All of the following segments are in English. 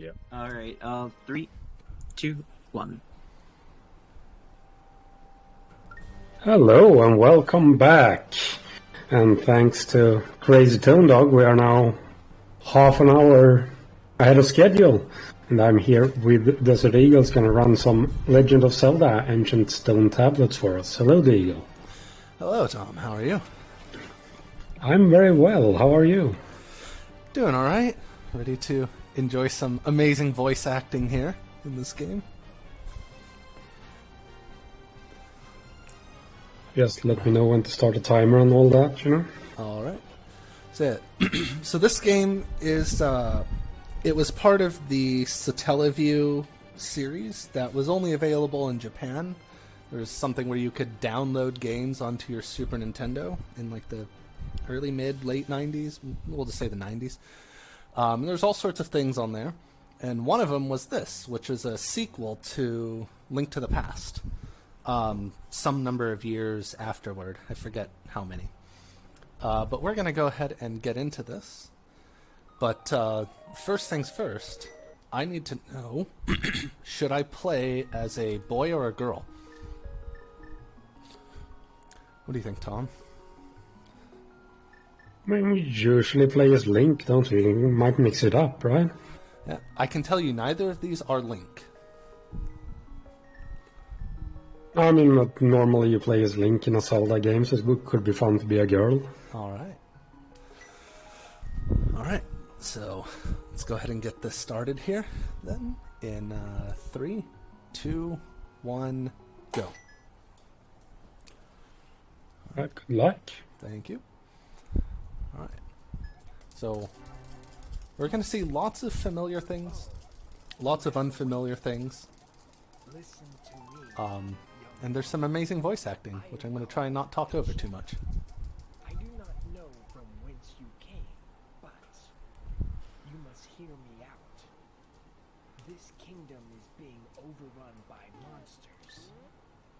Yeah. All right. 3, 2, 1. Hello and welcome back. And thanks to Crazy Tone Dog, we are now half an hour ahead of schedule. And I'm here with Desert Eagle's going to run some Legend of Zelda Ancient Stone Tablets for us. Hello, the Eagle. Hello, Tom. How are you? I'm very well. How are you? Doing all right. Ready to enjoy some amazing voice acting here in this game. Just let me know when to start a timer and all that, you know? All right. That's it. So this game is, it was part of the Satellaview series that was only available in Japan. There's something where you could download games onto your Super Nintendo in like the early, mid, late 90s. We'll just say the 90s. There's all sorts of things on there. And one of them was this, which is a sequel to Link to the Past. Some number of years afterward. I forget how many. But we're going to go ahead and get into this. But first things first, I need to know, should I play as a boy or a girl? What do you think, Tom? I mean, we usually play as Link, don't we? We might mix it up, right? Yeah, I can tell you neither of these are Link. I mean, not normally you play as Link in a Zelda game, so it could be fun to be a girl. All right. All right. So let's go ahead and get this started here then. In 3, 2, 1, go. All right, good luck. Thank you. All right. So we're going to see lots of familiar things, lots of unfamiliar things. And there's some amazing voice acting, which I'm going to try and not talk over too much. I do not know from whence you came, but you must hear me out. This kingdom is being overrun by monsters.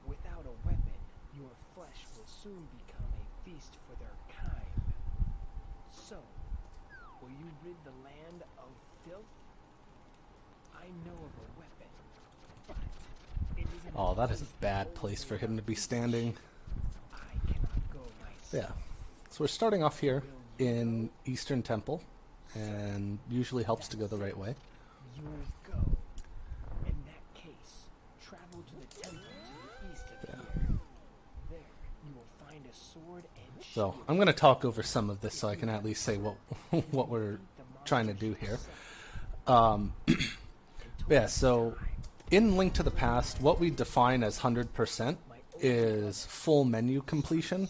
Without a weapon, your flesh will soon become a feast for their kind. So, will you rid the land of filth? I know of a weapon, but it isn't. Oh, that is a bad place for him to be standing. I cannot go myself. Yeah. So we're starting off here in Eastern Temple, and usually helps to go the right way. You will go. In that case, travel to the temple to the east of here. There, you will find a sword and So I'm going to talk over some of this so I can at least say what we're trying to do here. Yeah, so in Link to the Past, what we define as 100% is full menu completion.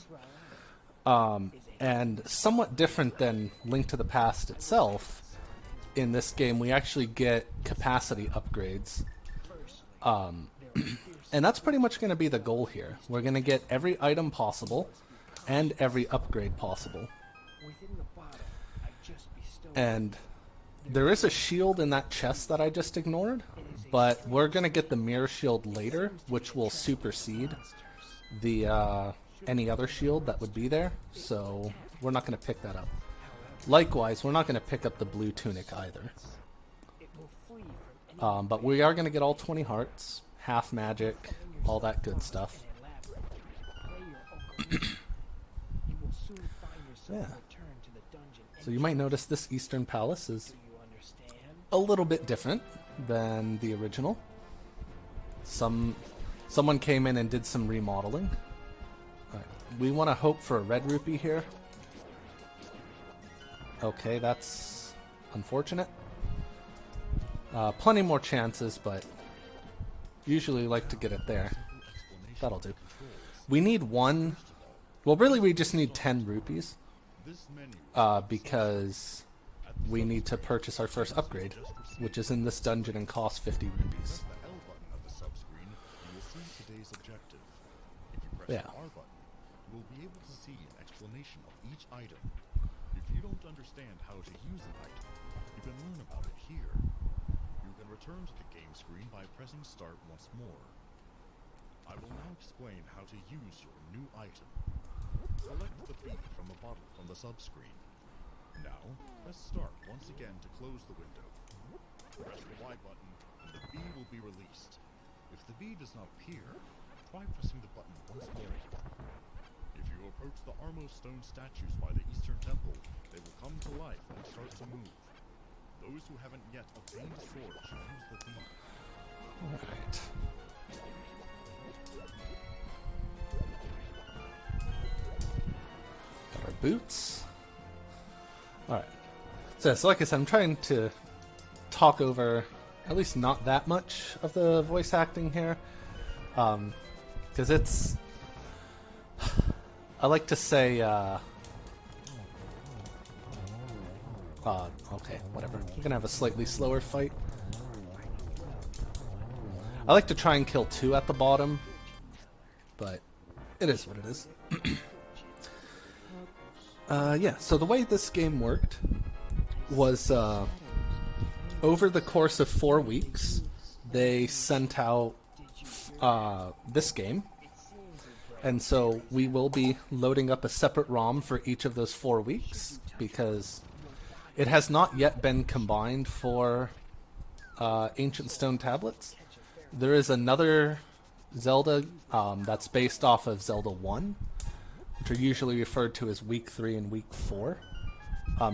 And somewhat different than Link to the Past itself, in this game we actually get capacity upgrades. And that's pretty much going to be the goal here. We're going to get every item possible and every upgrade possible. And there is a shield in that chest that I just ignored, but we're going to get the mirror shield later, which will supersede the any other shield that would be there, so we're not going to pick that up. Likewise, we're not going to pick up the blue tunic either. But we are going to get all 20 hearts, half magic, all that good stuff. Yeah. So you might notice this Eastern Palace is a little bit different than the original. Someone came in and did some remodeling. Alright, we want to hope for a red rupee here. Okay, that's unfortunate. Plenty more chances, but usually like to get it there. That'll do. We need one. Well, really, we just need 10 rupees. Because we need to purchase our first upgrade, which is in this dungeon and costs 50 rupees. Yeah. You'll be able to see an explanation of each item. If you don't understand how to use an item, you can learn about it here. You can return to the game screen by pressing start once more. I will now explain how to use your new item. Select the beak from a bottle from the subscreen. Now, press start once again to close the window. Press the Y button, and the bee will be released. If the bee does not appear, try pressing the button once more. If you approach the Armos stone statues by the Eastern Temple, they will come to life and start to move. Those who haven't yet obtained a sword should use the bee. Alright. Got our boots. Alright. So like I said, I'm trying to talk over at least not that much of the voice acting here. Because it's... I like to say, okay, whatever. We're gonna have a slightly slower fight. I like to try and kill 2 at the bottom, but it is what it is. Yeah, so the way this game worked was, over the course of 4 weeks, they sent out this game. And so we will be loading up a separate ROM for each of those 4 weeks, because it has not yet been combined for Ancient Stone Tablets. There is another Zelda that's based off of Zelda 1, which are usually referred to as Week 3 and Week 4.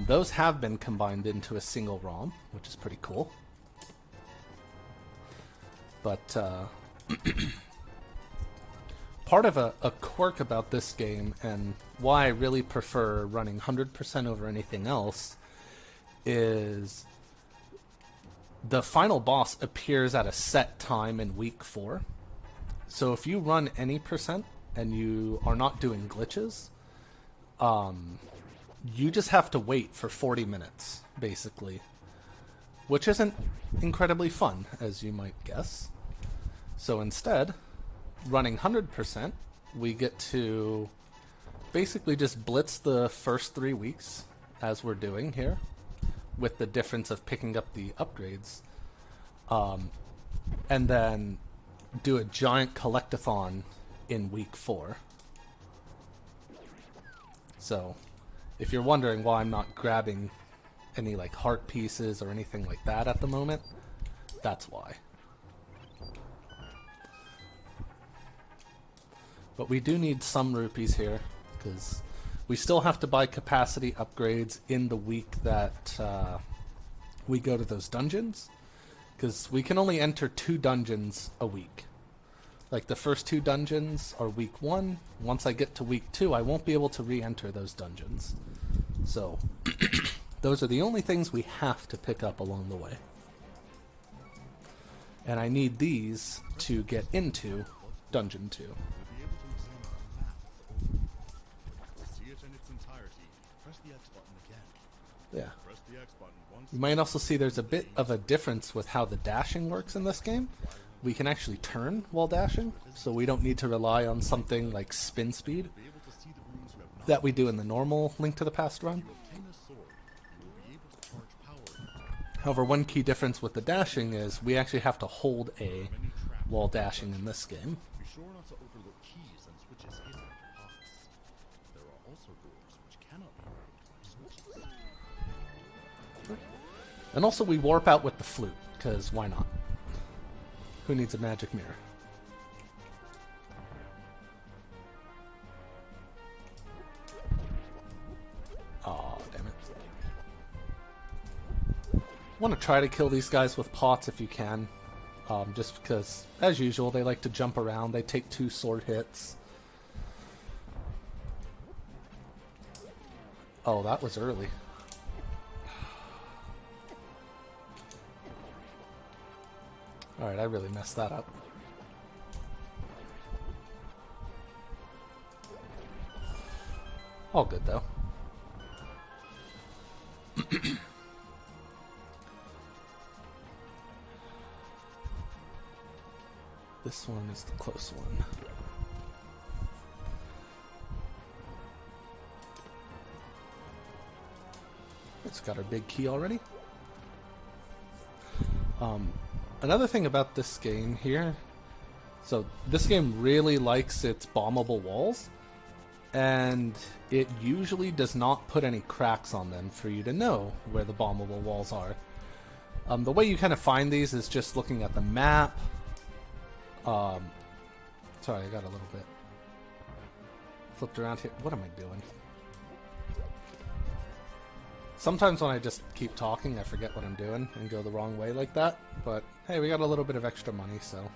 Those have been combined into a single ROM, which is pretty cool. But part of a quirk about this game, and why I really prefer running 100% over anything else, is the final boss appears at a set time in Week 4. So if you run any percent and you are not doing glitches, you just have to wait for 40 minutes, basically. Which isn't incredibly fun, as you might guess. So instead, running 100%, we get to basically just blitz the first 3 weeks, as we're doing here, with the difference of picking up the upgrades, and then do a giant collectathon in Week 4. So, if you're wondering why I'm not grabbing any like heart pieces or anything like that at the moment, that's why. But we do need some rupees here, because we still have to buy capacity upgrades in the week that we go to those dungeons. Because we can only enter 2 dungeons a week. Like the first 2 dungeons are Week 1. Once I get to Week 2, I won't be able to re-enter those dungeons. So, those are the only things we have to pick up along the way. And I need these to get into Dungeon 2. Yeah. You might also see there's a bit of a difference with how the dashing works in this game. We can actually turn while dashing, so we don't need to rely on something like spin speed that we do in the normal Link to the Past run. However, one key difference with the dashing is we actually have to hold A while dashing in this game. And also we warp out with the flute, because why not? Who needs a magic mirror? Aw, damn it. Want to try to kill these guys with pots if you can. Just because, as usual, they like to jump around. They take 2 sword hits. Oh, that was early. Alright, I really messed that up. All good, though. This one is the close one. It's got our big key already. Another thing about this game here, so this game really likes its bombable walls, and it usually does not put any cracks on them for you to know where the bombable walls are. The way you kind of find these is just looking at the map. Sorry, I got a little bit flipped around here. What am I doing? Sometimes when I just keep talking, I forget what I'm doing and go the wrong way like that. But hey, we got a little bit of extra money, so...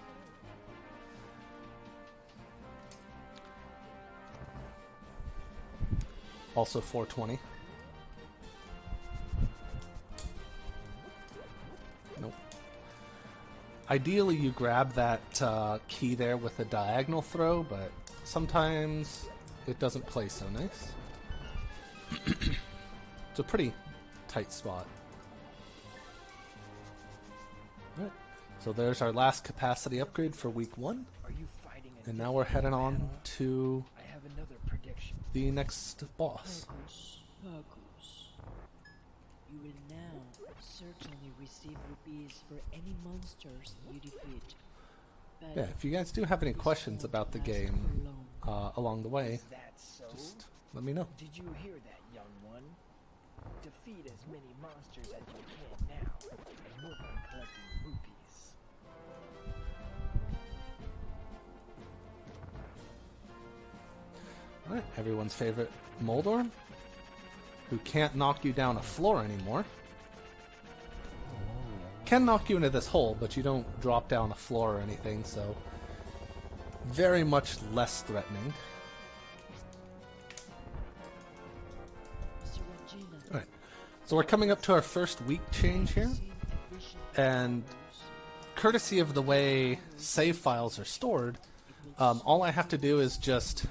Also 420. Nope. Ideally, you grab that key there with a diagonal throw, but sometimes it doesn't play so nice. It's a pretty tight spot. Alright, so there's our last capacity upgrade for week 1. Are you fighting a And now we're heading on battle? to I have another prediction. the next boss. Marcus, you will now certainly receive rupees for any monsters you defeat. But Yeah, if you guys do have any this questions won't about the last game for long. along the way, Is that so? just let me know. Did you hear that, young one? Defeat as many monsters as you can now, and work on collecting rupees. Alright, everyone's favorite Moldorm, who can't knock you down a floor anymore. Can knock you into this hole, but you don't drop down a floor or anything, so very much less threatening. Mr. Regina, Alright, so we're coming up to our first week change here, see a vision and courtesy of the way save files are stored, all I have to do is just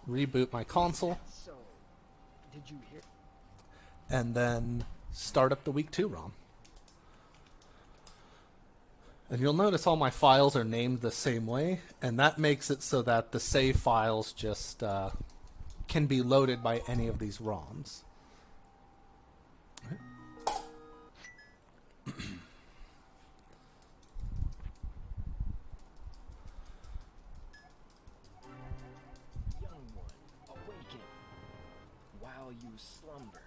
reboot my console So, did you hear? and then start up the week 2 ROM. And you'll notice all my files are named the same way, and that makes it so that the save files just can be loaded by any of these ROMs. Young one, awaken. While you slumbered,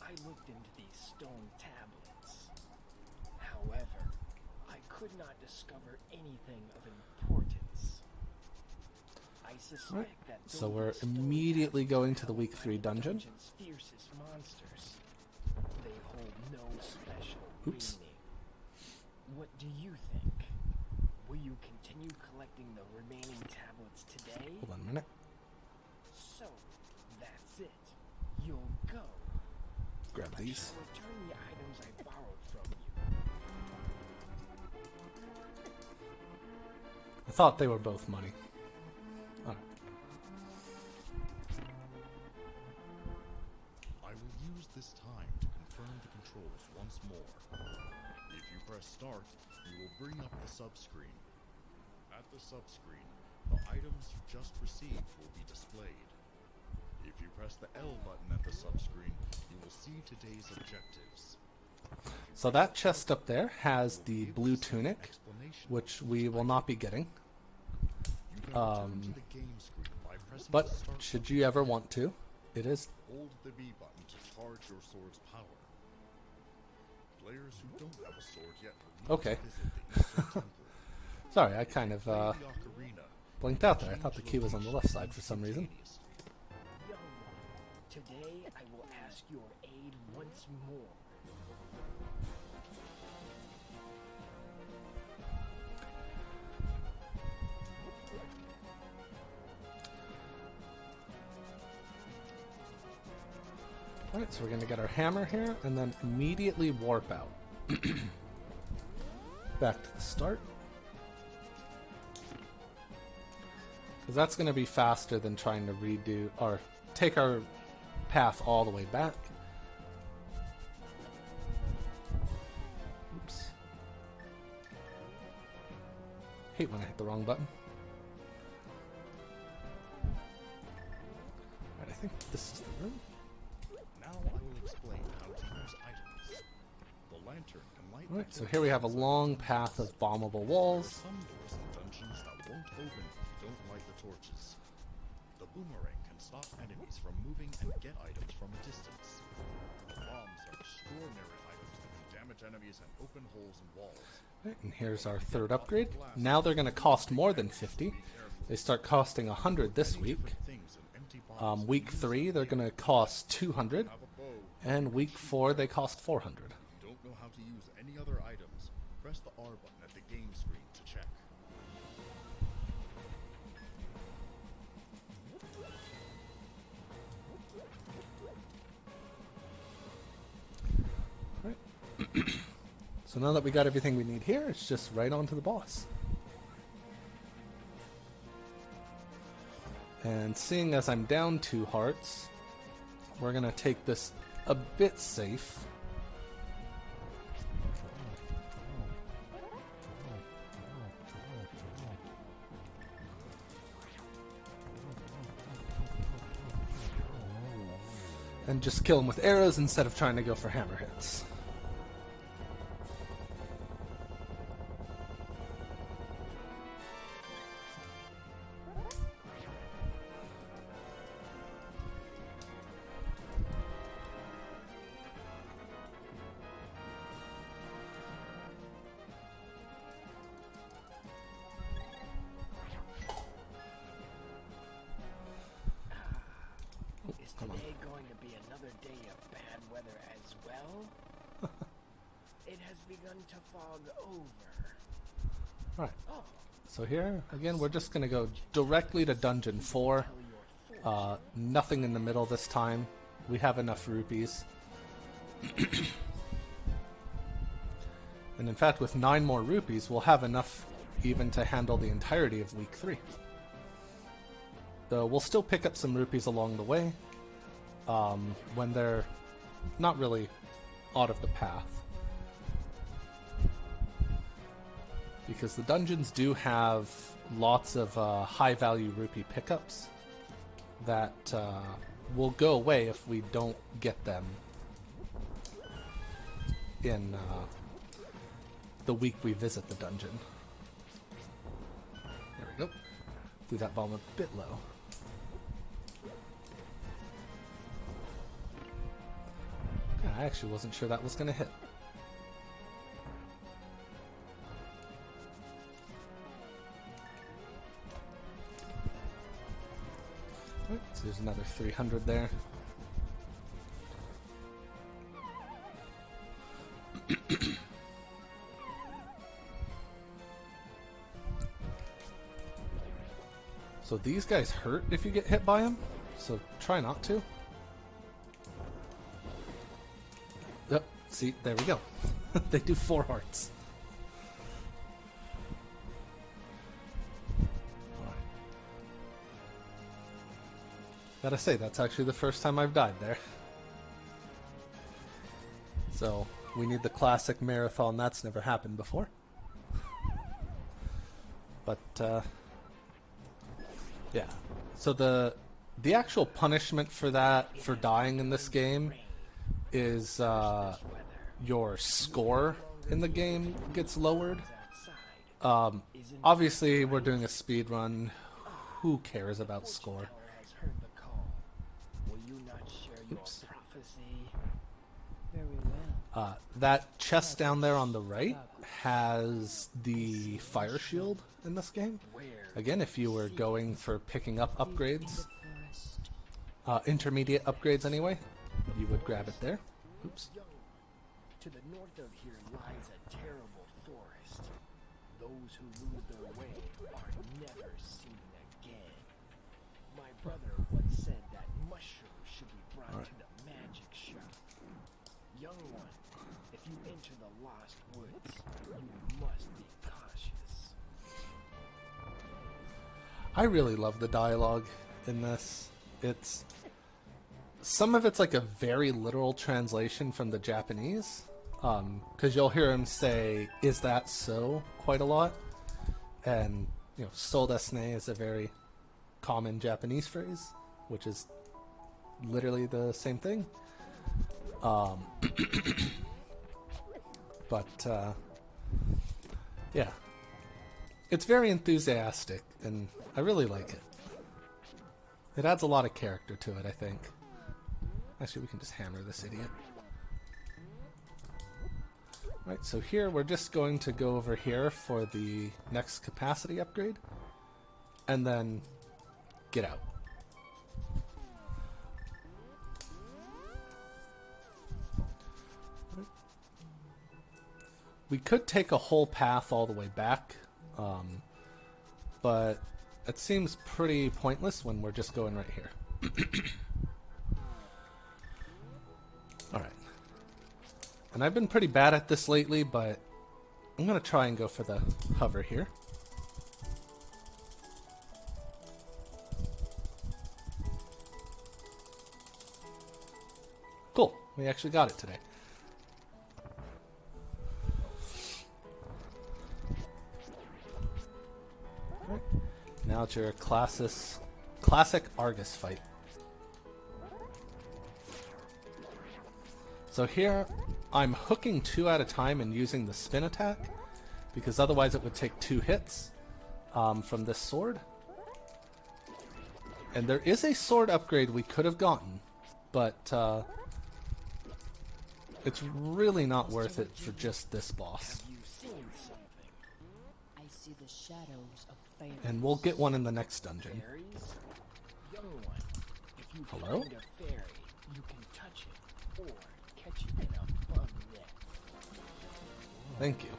I looked into these stone tablets. However, I could not discover anything of importance. I suspect that So those we're stone immediately tablets going to the held week 3 the dungeon. dungeon's fiercest monsters. They hold no special Oops. meaning. What do you think? Will you continue collecting the remaining tablets today? Hold on a minute. So, that's it. You'll go. Grab I these. shall return the items I borrowed from you. I thought they were both money. Alright. I will use this time to confirm the controls once more. If you press start, you will bring up the subscreen. At the subscreen, the items you just received will be displayed. If you press the L button at the subscreen, you will see today's objectives. So that chest up there has the You'll be able blue to see an tunic, explanation which of we each will not be getting. You can return to the game screen by pressing But the start should button. you ever want to, it is. Hold the B button to charge your sword's power. Players who don't have a sword yet will need Okay. to visit the Eastern Temple. Sorry, I kind of Play the ocarina. blinked out there. I thought the key was on the left side for some reason. Young one, today I will ask your aid once more. Alright, so we're going to get our hammer here and then immediately warp out. Back to the start. Because that's going to be faster than trying to redo or take our path all the way back. Oops. Hate when I hit the wrong button. Alright, I think this is the room. Now I will explain how to use items. The lantern can light the Alright, so torch. here we have a long path of bombable There are walls. some doors in dungeons that won't open if you don't light the torches. The boomerang can stop enemies from moving and get items from a distance. The bombs are extraordinary items that can damage damage enemies and open holes in walls. Right, and here's our third upgrade. Now they're going to cost more than 50. They start costing 100 this week. Things in empty boxes. Week 3, they're going to cost 200. Have a bow. And week 4, they cost 400. If you don't know how to use any other items, press the R button at the game screen to check. So now that we got everything we need here, it's just right on to the boss. And seeing as I'm down 2 hearts, we're going to take this a bit safe. And just kill him with arrows instead of trying to go for hammer hits. Is today going to be another day of bad weather as well? It has begun to fog over. Right. Oh, So here, again, we're just going to go directly to Dungeon 4. tell your Nothing in the middle this time. We have enough rupees. And in fact, with 9 more rupees, we'll have enough even to handle the entirety of week 3. Though we'll still pick up some rupees along the way, when they're not really out of the path. Because the dungeons do have lots of high-value rupee pickups that will go away if we don't get them in the week we visit the dungeon. There we go. Threw that bomb a bit low. I actually wasn't sure that was going to hit. Right, so there's another 300 there. So these guys hurt if you get hit by them, so try not to. Yep, see, there we go. They do 4 hearts. Right. Gotta say, that's actually the first time I've died there. So, we need the classic marathon, that's never happened before. But, yeah. So the actual punishment for that, for dying in this game, is your score in the game gets lowered. Obviously, we're doing a speed run. Who cares about score? has heard the call. Will you not share your Oops. prophecy? Very well. That chest down there on the right has the fire shield in this game. Again, if you were going for picking up upgrades, Forest. intermediate upgrades anyway, you would grab it there. Oops. To the north of here lies a terrible forest. Those who lose their way are never seen again. My brother once said that mushrooms should be brought to the magic shop. Young one, if you enter the lost woods, you must be cautious. I really love the dialogue in this. It's some of it's like a very literal translation from the Japanese, because you'll hear him say, "Is that so?" quite a lot, and you know, "So desu ne" is a very common Japanese phrase, which is literally the same thing. But yeah, it's very enthusiastic, and I really like it. It adds a lot of character to it, I think. Actually, we can just hammer this idiot. Right, so here we're just going to go over here for the next capacity upgrade, and then get out. We could take a whole path all the way back, but it seems pretty pointless when we're just going right here. Alright. And I've been pretty bad at this lately, but I'm going to try and go for the hover here. Cool. We actually got it today. Right. Now it's your classic Argus fight. So here, I'm hooking 2 at a time and using the spin attack, because otherwise it would take 2 hits from this sword. And there is a sword upgrade we could have gotten, but it's really not worth it for just this boss. I see the shadows of fairies. And we'll get one in the next dungeon. Fairies? Young one, if you Hello? find a fairy, you can touch it or catch it in a bug net. Thank you.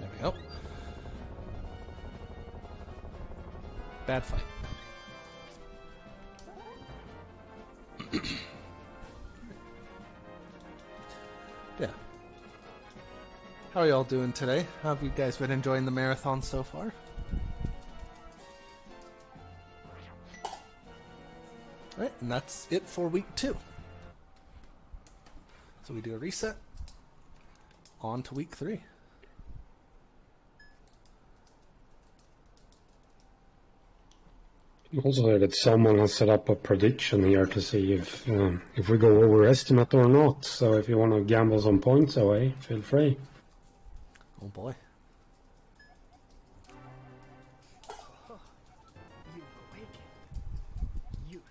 There we go. Bad fight. Yeah. How are y'all doing today? How have you guys been enjoying the marathon so far? Alright, and that's it for week 2. So we do a reset. On to week 3. Also heard that someone has set up a prediction here to see if we go over estimate or not. So if you want to gamble some points away, feel free. Oh boy. You've awakened. Youth,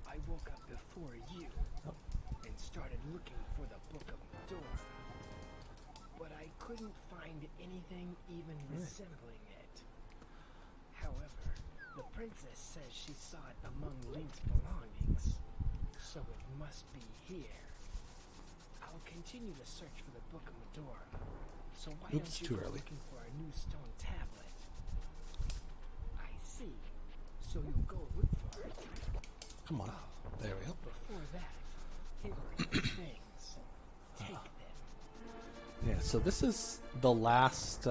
I woke up before you and started looking for the Book of Medora. But I couldn't find anything even resembling it. However, the princess says she saw it among Link's belongings, so it must be here. I'll continue to search for the Book of Medora. So why Oops, don't you too go early. looking for a new stone tablet? I see. So you'll go look for it. Come on. There we go. Before that, here are your things. Take them. Yeah, so this is the last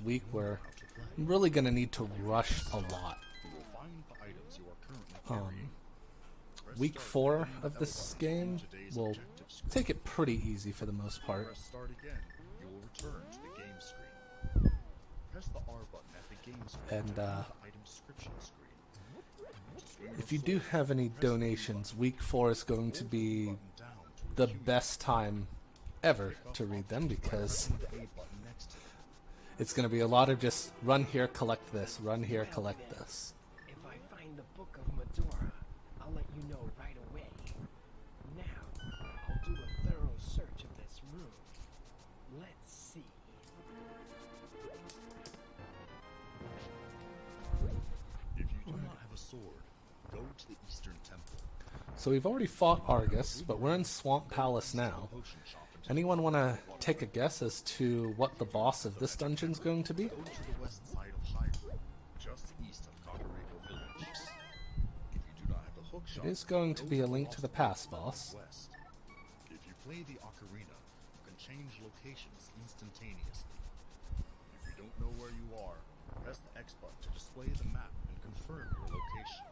week where I'm really going to need to rush a lot. Find the items you are currently carrying. Week 4 of this game will take it pretty easy for the most part. Press start again. You will return to the game screen. Press the R button at the game screen And, to view the item description screen. To swing If your you do sword, have any press the donations, week 4 is going to be button down to the accumulate. best time ever to read them, because The A button next to it. it's going to be a lot of just run here, collect this, run here, collect this. If I find the Book of Medora, I'll let you know right away. Now, I'll do a thorough search of this room. Let's see. If you do not have a sword, go to the Eastern Temple. So we've already fought Argus, but we're in Swamp Palace now. Potion shop and Anyone want to take a guess as to what the boss of this dungeon's going to be? go to the west side of Hyrule, just east of Kakariko Village. If you do not have the hook shop, It is going to go be a the Link to the Lost Past World boss. west. If you play the ocarina, you can change locations instantaneously. If you don't know where you are, press the X button to display the map and confirm your location.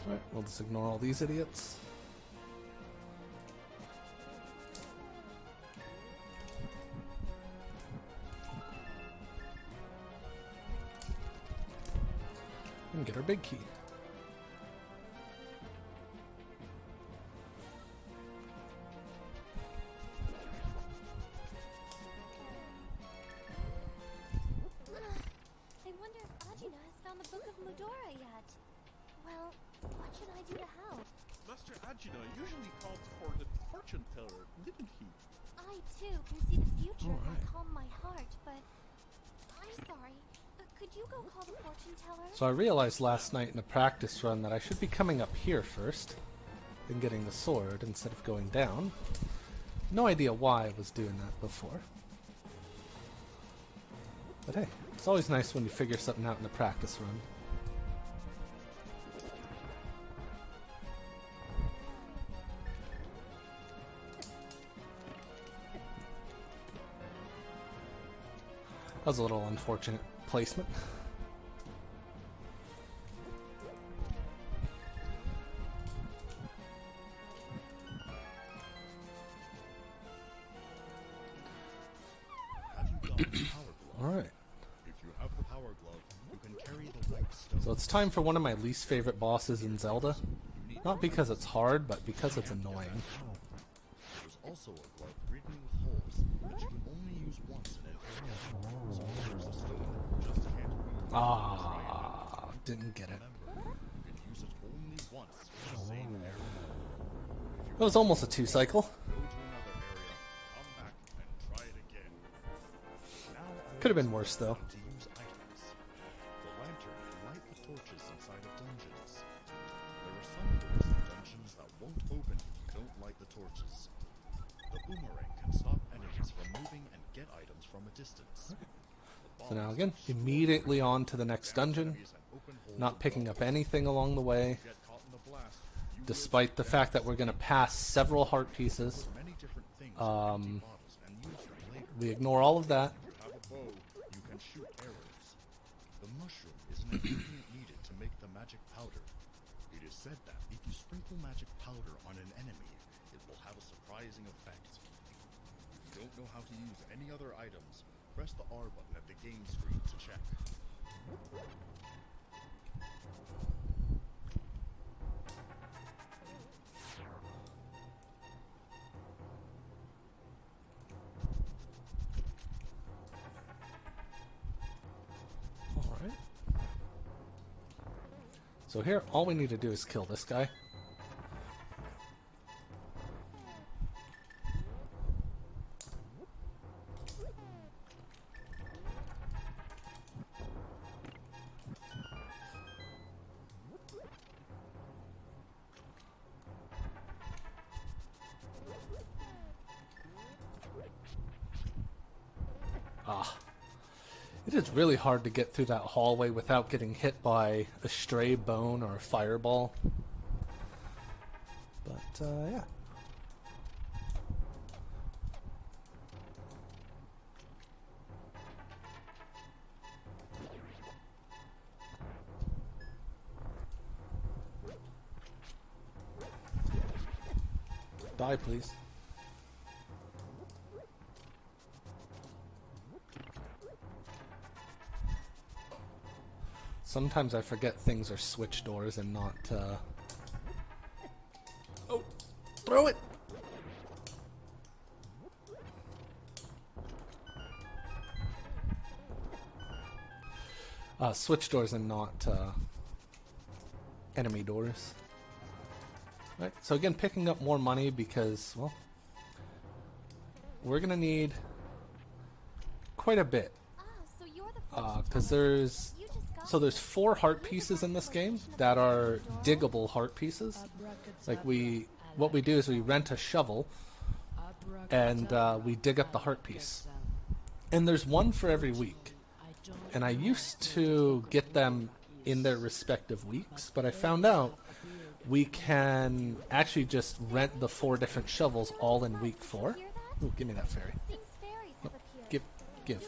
Alright, we'll just ignore all these idiots. And get our big key. can I do to help? Master Agina usually called for the fortune teller, didn't he? I, too, can see the future if Alright. I calm my heart, but... I'm sorry. Could you go call the fortune teller? So I realized last night in a practice run that I should be coming up here first and getting the sword instead of going down. No idea why I was doing that before. But hey, it's always nice when you figure something out in a practice run. That was a little unfortunate placement. Have you got the power glove? Alright, If you have the power glove, you can carry the white stone. so it's time for one of my least favorite bosses in Zelda. Not because it's hard, but because it's annoying. There's also a glove ridden with holes that you can only use once in every So if there's a stone that you just can't move, Ah, didn't get it. remember, you can use it only once for the same area. That was almost a 2-cycle. Go to another area, come back, and try it again. Now I Could have been worse though. to use items. The lantern can light the torches inside of dungeons. There are some doors in dungeons that won't open if you don't light the torches. The boomerang can stop enemies from moving and get items from a distance. So now again, immediately on to the next dungeon, not picking up anything along the way, Get caught in the blast, you despite the fact that we're going to pass several heart pieces. will many different things in empty bottles and use them later. We ignore all of that. If you have a bow, you can shoot arrows. The mushroom is an ingredient needed to make the magic powder. It is said that if you sprinkle magic powder on an enemy, it will have a surprising effect. If you don't know how to use any other items, press the R button at the game screen to check. Alright. So here, all we need to do is kill this guy. It is really hard to get through that hallway without getting hit by a stray bone or a fireball. But, yeah. Die, please. Sometimes I forget things are switch doors and not, Oh! Throw it! Switch doors and not, enemy doors. Right, so again, picking up more money because, well, we're gonna need quite a bit. So you're the Because there's... So there's 4 heart pieces in this game that are diggable heart pieces. Like what we do is we rent a shovel and we dig up the heart piece. And there's one for every week. And I used to get them in their respective weeks, but I found out we can actually just rent the 4 different shovels all in week 4. Ooh, give me that fairy. Oh, give.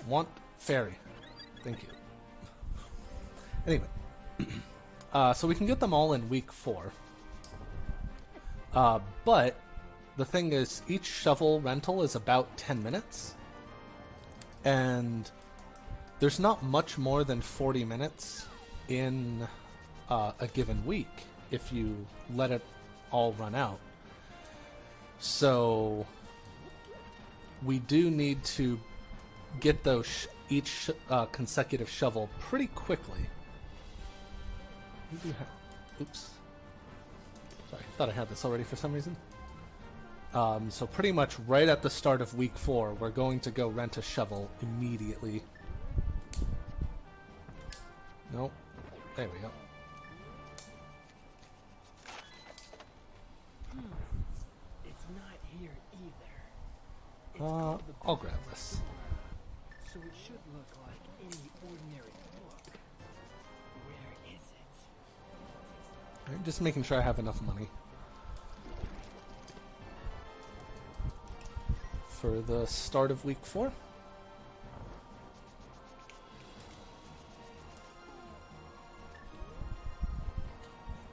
Want fairy. Thank you. Anyway, so we can get them all in week 4. But the thing is, each shovel rental is about 10 minutes. And there's not much more than 40 minutes in a given week if you let it all run out. So we do need to get those each consecutive shovel pretty quickly. We do have... Oops. Sorry, thought I had this already for some reason. So pretty much right at the start of week 4, we're going to go rent a shovel immediately. Nope. There we go. It's not here either. It's called the I'll Book grab of this. Mudora, so it should look like any ordinary book. Where is it? I'm just making sure I have enough money for the start of week 4.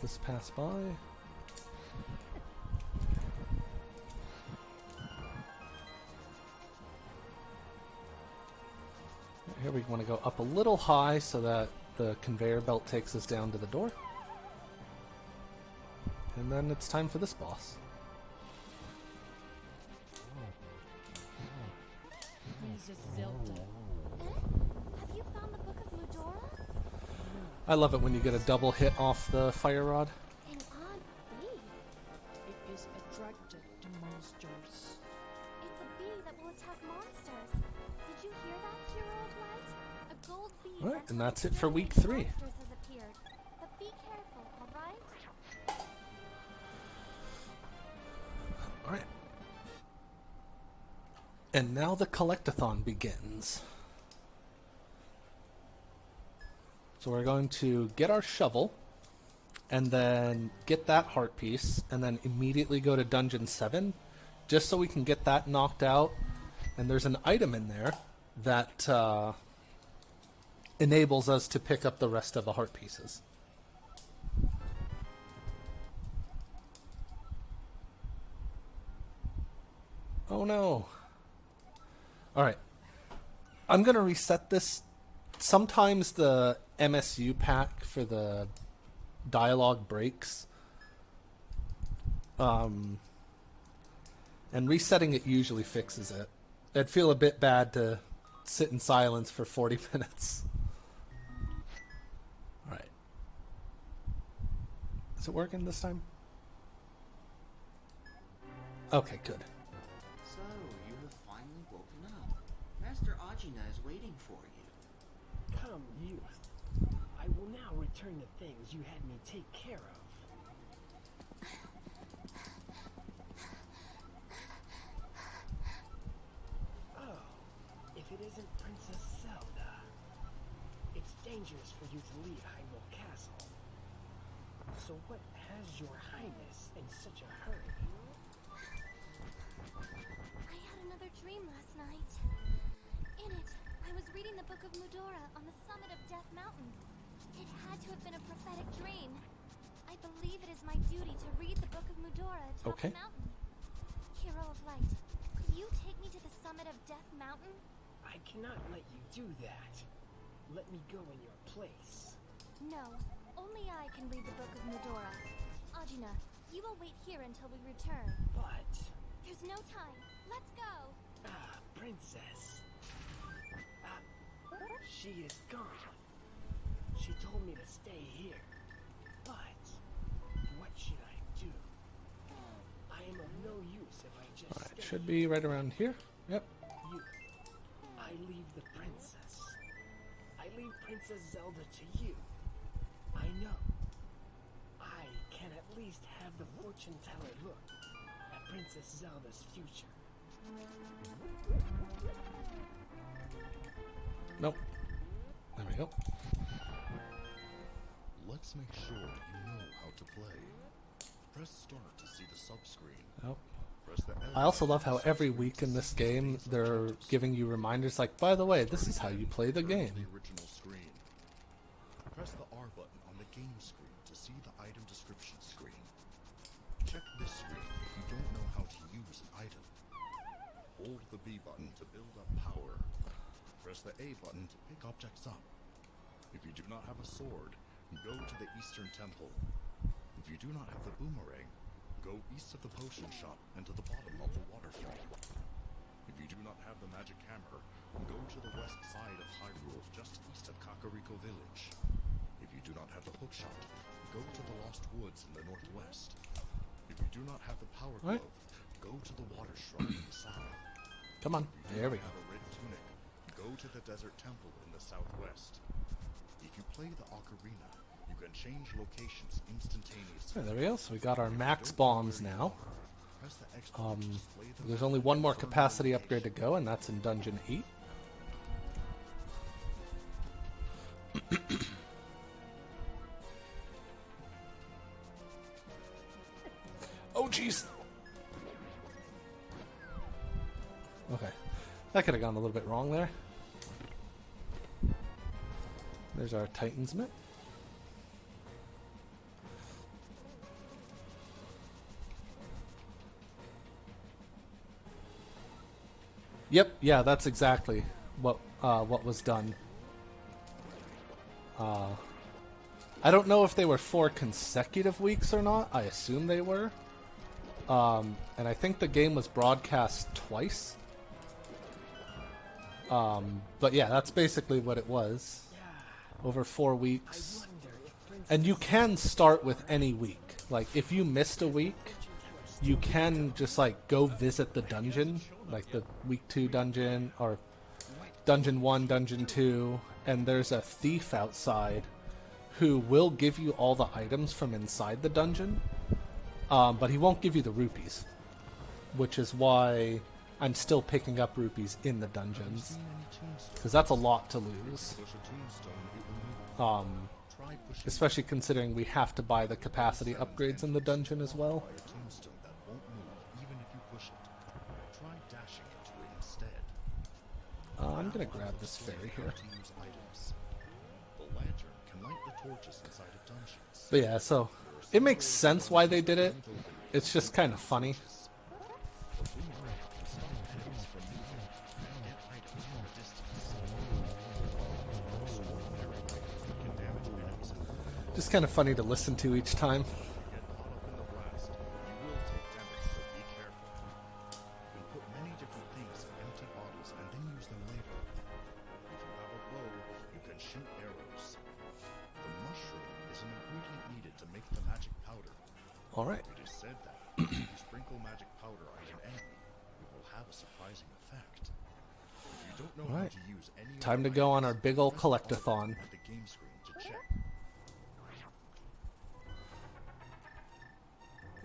This pass by. Here we want to go up a little high so that the conveyor belt takes us down to the door. And then it's time for this boss. Princess Zelda. Have you found the Book of Mudora? I love it when you get a double hit off the fire rod. An odd bee. It is attracted to monsters. It's a bee that will attack monsters. Did you hear that, Hero of Light? A gold bee. Alright, that and that's hunts it for giant week 3. monsters has appeared. But be careful, alright? Alright. And now the collectathon begins. So we're going to get our shovel, and then get that heart piece, and then immediately go to Dungeon 7, just so we can get that knocked out. And there's an item in there that enables us to pick up the rest of the heart pieces. Oh no. Alright. I'm going to reset this. Sometimes the MSU pack for the dialogue breaks. And resetting it usually fixes it. I'd feel a bit bad to sit in silence for 40 minutes. Alright. Is it working this time? Okay, good. So, you have finally woken up. Master Ajina is waiting for you. Come, youth. I will now return the things you had me take care of. Oh, if it isn't Princess Zelda. It's dangerous for you to leave Hyrule Castle. So what has your highness in such a hurry? I had another dream last night. In it, I was reading the Book of Mudora on the summit of Death Mountain. It had to have been a prophetic dream. I believe it is my duty to read the Book of Mudora atop Okay. the mountain. Hero of Light, could you take me to the summit of Death Mountain? I cannot let you do that. Let me go in your place. No, only I can read the Book of Mudora. Ajina, you will wait here until we return. But... There's no time. Let's go. Princess. She is gone. She told me to stay here. But what should I do? I am of no use if I just Alright, stay. should be right around here. Yep. You. I leave the princess. I leave Princess Zelda to you. I know. I can at least have the fortune teller look at Princess Zelda's future. Nope. There we go. Let's make sure you know how to play. Press start to see the sub-screen. Nope. Press the L I also love how every week in this game they're giving you reminders like, by the way, this is how you play the game. The original screen. Press the R button on the game screen to see the item description screen. Check this screen if you don't know how to use an item. Hold the B button to build up power. Press the A button to pick objects up. If you do not have a sword, go to the Eastern Temple. If you do not have the boomerang, go east of the potion shop and to the bottom of the waterfall. If you do not have the magic hammer, go to the west side of Hyrule, just east of Kakariko Village. If you do not have the hookshot, go to the Lost Woods in the northwest. If you do not have the power glove, go to the water shrine in the south. Come on. If you There do we not go. have a red tunic, go to the desert temple in the southwest. If you play the ocarina, you can change locations instantaneously. There we go. So we got our max bombs now. Press the X button to display the There's map only one and more confirm capacity your upgrade to location. go, and that's in Dungeon 8. Oh, jeez. Okay. That could have gone a little bit wrong there. There's our Titan's Mitt. Yep, yeah, that's exactly what was done. I don't know if they were 4 consecutive weeks or not. I assume they were. And I think the game was broadcast twice. But yeah, that's basically what it was. Over 4 weeks. And you can start with any week. Like, if you missed a week, you can just, like, go visit the dungeon. Like, the week 2 dungeon, or dungeon 1, dungeon 2. And there's a thief outside who will give you all the items from inside the dungeon. But he won't give you the rupees. Which is why I'm still picking up rupees in the dungeons. Because that's a lot to lose. Especially considering we have to buy the capacity upgrades in the dungeon as well. I'm gonna grab this fairy here. But yeah, so it makes sense why they did it. It's just kind of funny. Just kind of funny to listen to each time. All right. It is said that if you sprinkle magic powder on an enemy, it will have a surprising effect. If you don't know how to use any Time to go on our big ol' collectathon. at the game screen to check.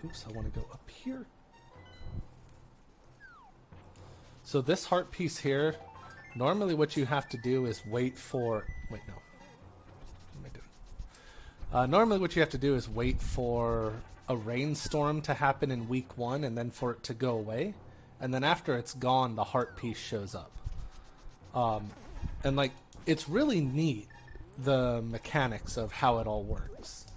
Oops, I want to go up here. So this heart piece here, normally what you have to do is wait for... Wait, no. What am I doing? Normally what you have to do is wait for a rainstorm to happen in week 1 and then for it to go away. And then after it's gone, the heart piece shows up. And like, it's really neat, the mechanics of how it all works.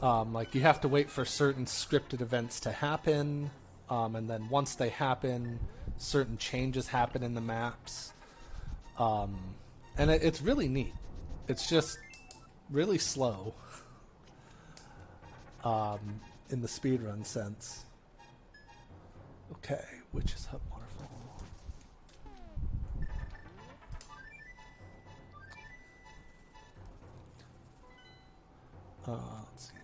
Like, you have to wait for certain scripted events to happen, and then once they happen, certain changes happen in the maps. And it's really neat. It's just really slow, in the speedrun sense. Okay, Witch's Hut Waterfall. Let's see.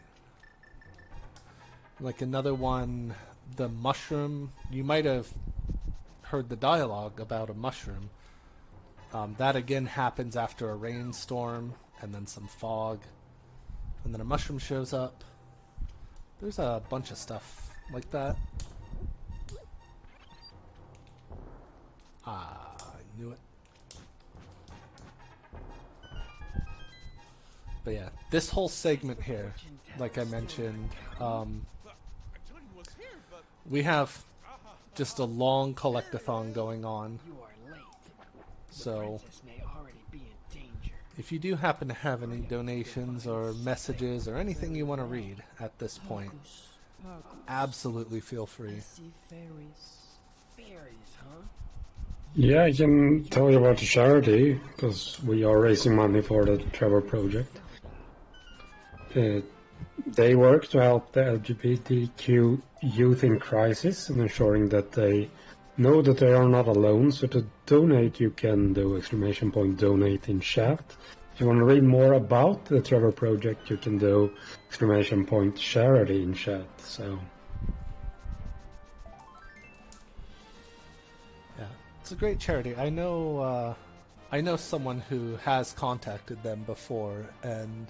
Like another one, the mushroom. You might have heard the dialogue about a mushroom. That again happens after a rainstorm and then some fog. And then a mushroom shows up. There's a bunch of stuff like that. Ah, I knew it. But yeah, this whole segment here, like I mentioned, we have just a long collectathon going on. So if you do happen to have any donations or messages or anything you want to read at this point, absolutely feel free. Yeah, I can tell you about the charity, because we are raising money for the Trevor project. They work to help the LGBTQ youth in crisis and ensuring that they know that they are not alone. So to donate, you can do !donate in chat. If you want to read more about the Trevor Project, you can do !charity in chat. So Yeah, it's a great charity. I know someone who has contacted them before and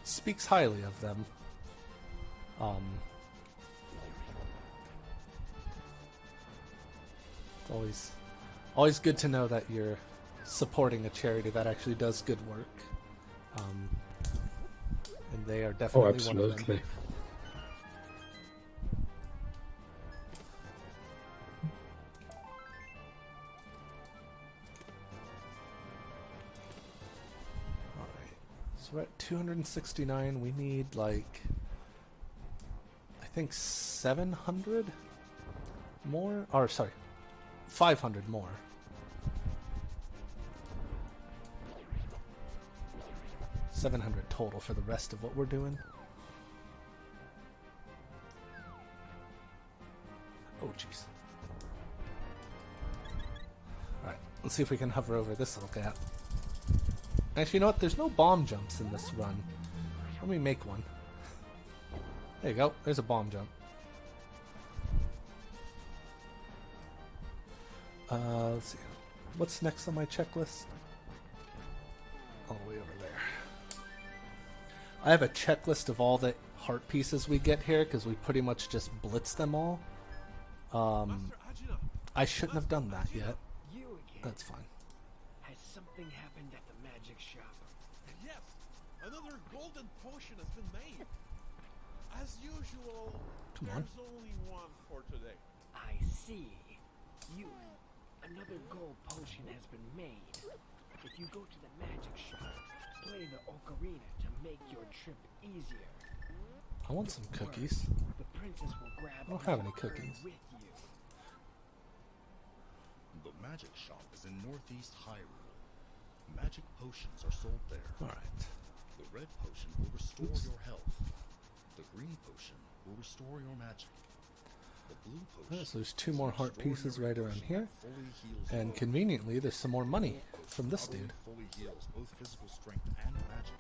speaks highly of them. It's always good to know that you're supporting a charity that actually does good work. And they are definitely one of them. Alright, so we're at 269. We need, like, I think 700 more? Or, sorry, 500 more. $700 total for the rest of what we're doing. Oh, jeez. Alright, let's see if we can hover over this little gap. Actually, you know what? There's no bomb jumps in this run. Let me make one. There you go. There's a bomb jump. Let's see. What's next on my checklist? All the way over there. I have a checklist of all the heart pieces we get here because we pretty much just blitz them all. I shouldn't have done that yet. That's fine. Has something happened at the magic shop? Yes, another golden potion has been made. As usual, there's only one for today. I see. Another gold potion has been made. If you go to the magic shop, play the ocarina to make your trip easier. I want some cookies. The princess will grab I don't have any cookies. with you. The magic shop is in Northeast Hyrule. Magic potions are sold there. Alright. The red potion will restore your health. The green potion will restore your magic. The blue potion So there's 2 more heart pieces right around here. And conveniently, there's some more money from this dude. fully heals both physical strength and magic,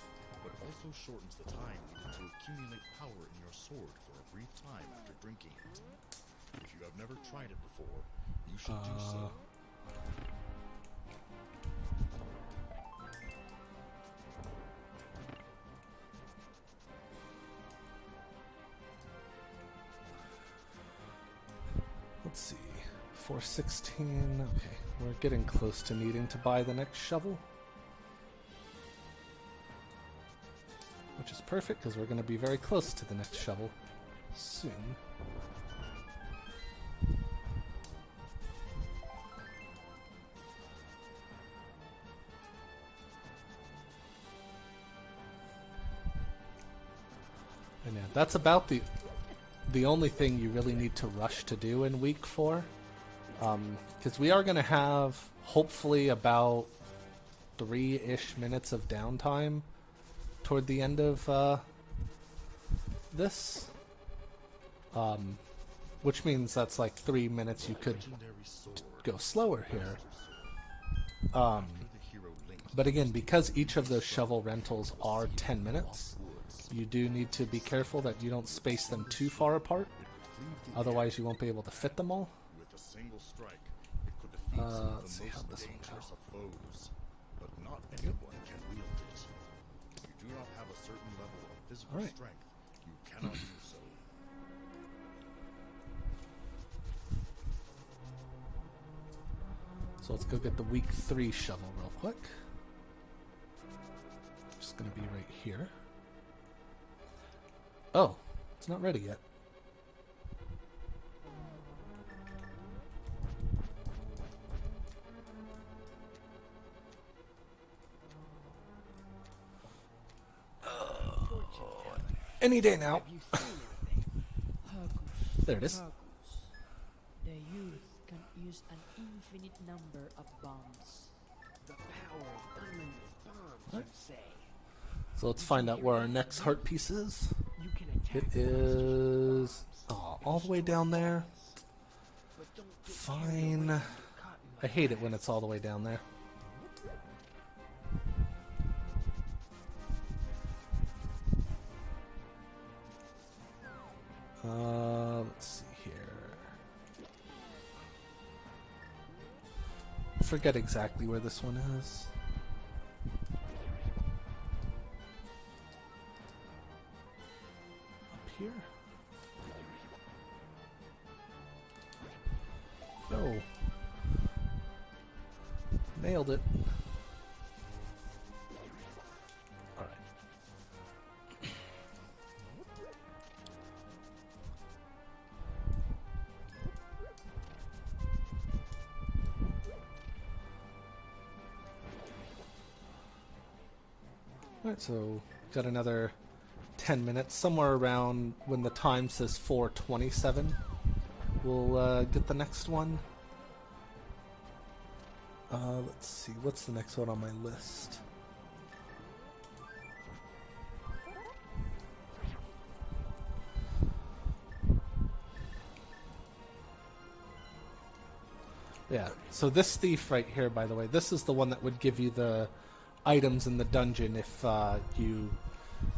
but also shortens the time needed to accumulate power in your sword for a brief time after drinking it. If you have never tried it before, you should do so. Let's see. 416. Okay, we're getting close to needing to buy the next shovel. Which is perfect because we're going to be very close to the next shovel soon. And yeah, that's about the only thing you really need to rush to do in week 4. Because we are going to have, hopefully, about 3-ish minutes of downtime toward the end of this. Which means that's like 3 minutes you could go slower here. But again, because each of those shovel rentals are 10 minutes, you do need to be careful that you don't space them too far apart. Otherwise, you won't be able to fit them all. Let's see how this one goes. But not anyone can wield it. If you do not have a certain level of physical strength, you cannot do so. So let's go get the week 3 shovel real quick. Just gonna be right here. Oh, it's not ready yet. Any day now. There it is. The youth can use an infinite number of bombs. The power of unlimited bombs, you say. So let's find out where our next heart piece is. You can attack It is all the way down there. Fine. I hate it when it's all the way down there. forget exactly where this one is. Up here? Oh. Nailed it. Alright. Alright, so got another 10 minutes, somewhere around when the time says 4:27. We'll get the next one. Let's see, what's the next one on my list? Yeah, so this thief right here, by the way, this is the one that would give you the items in the dungeon if you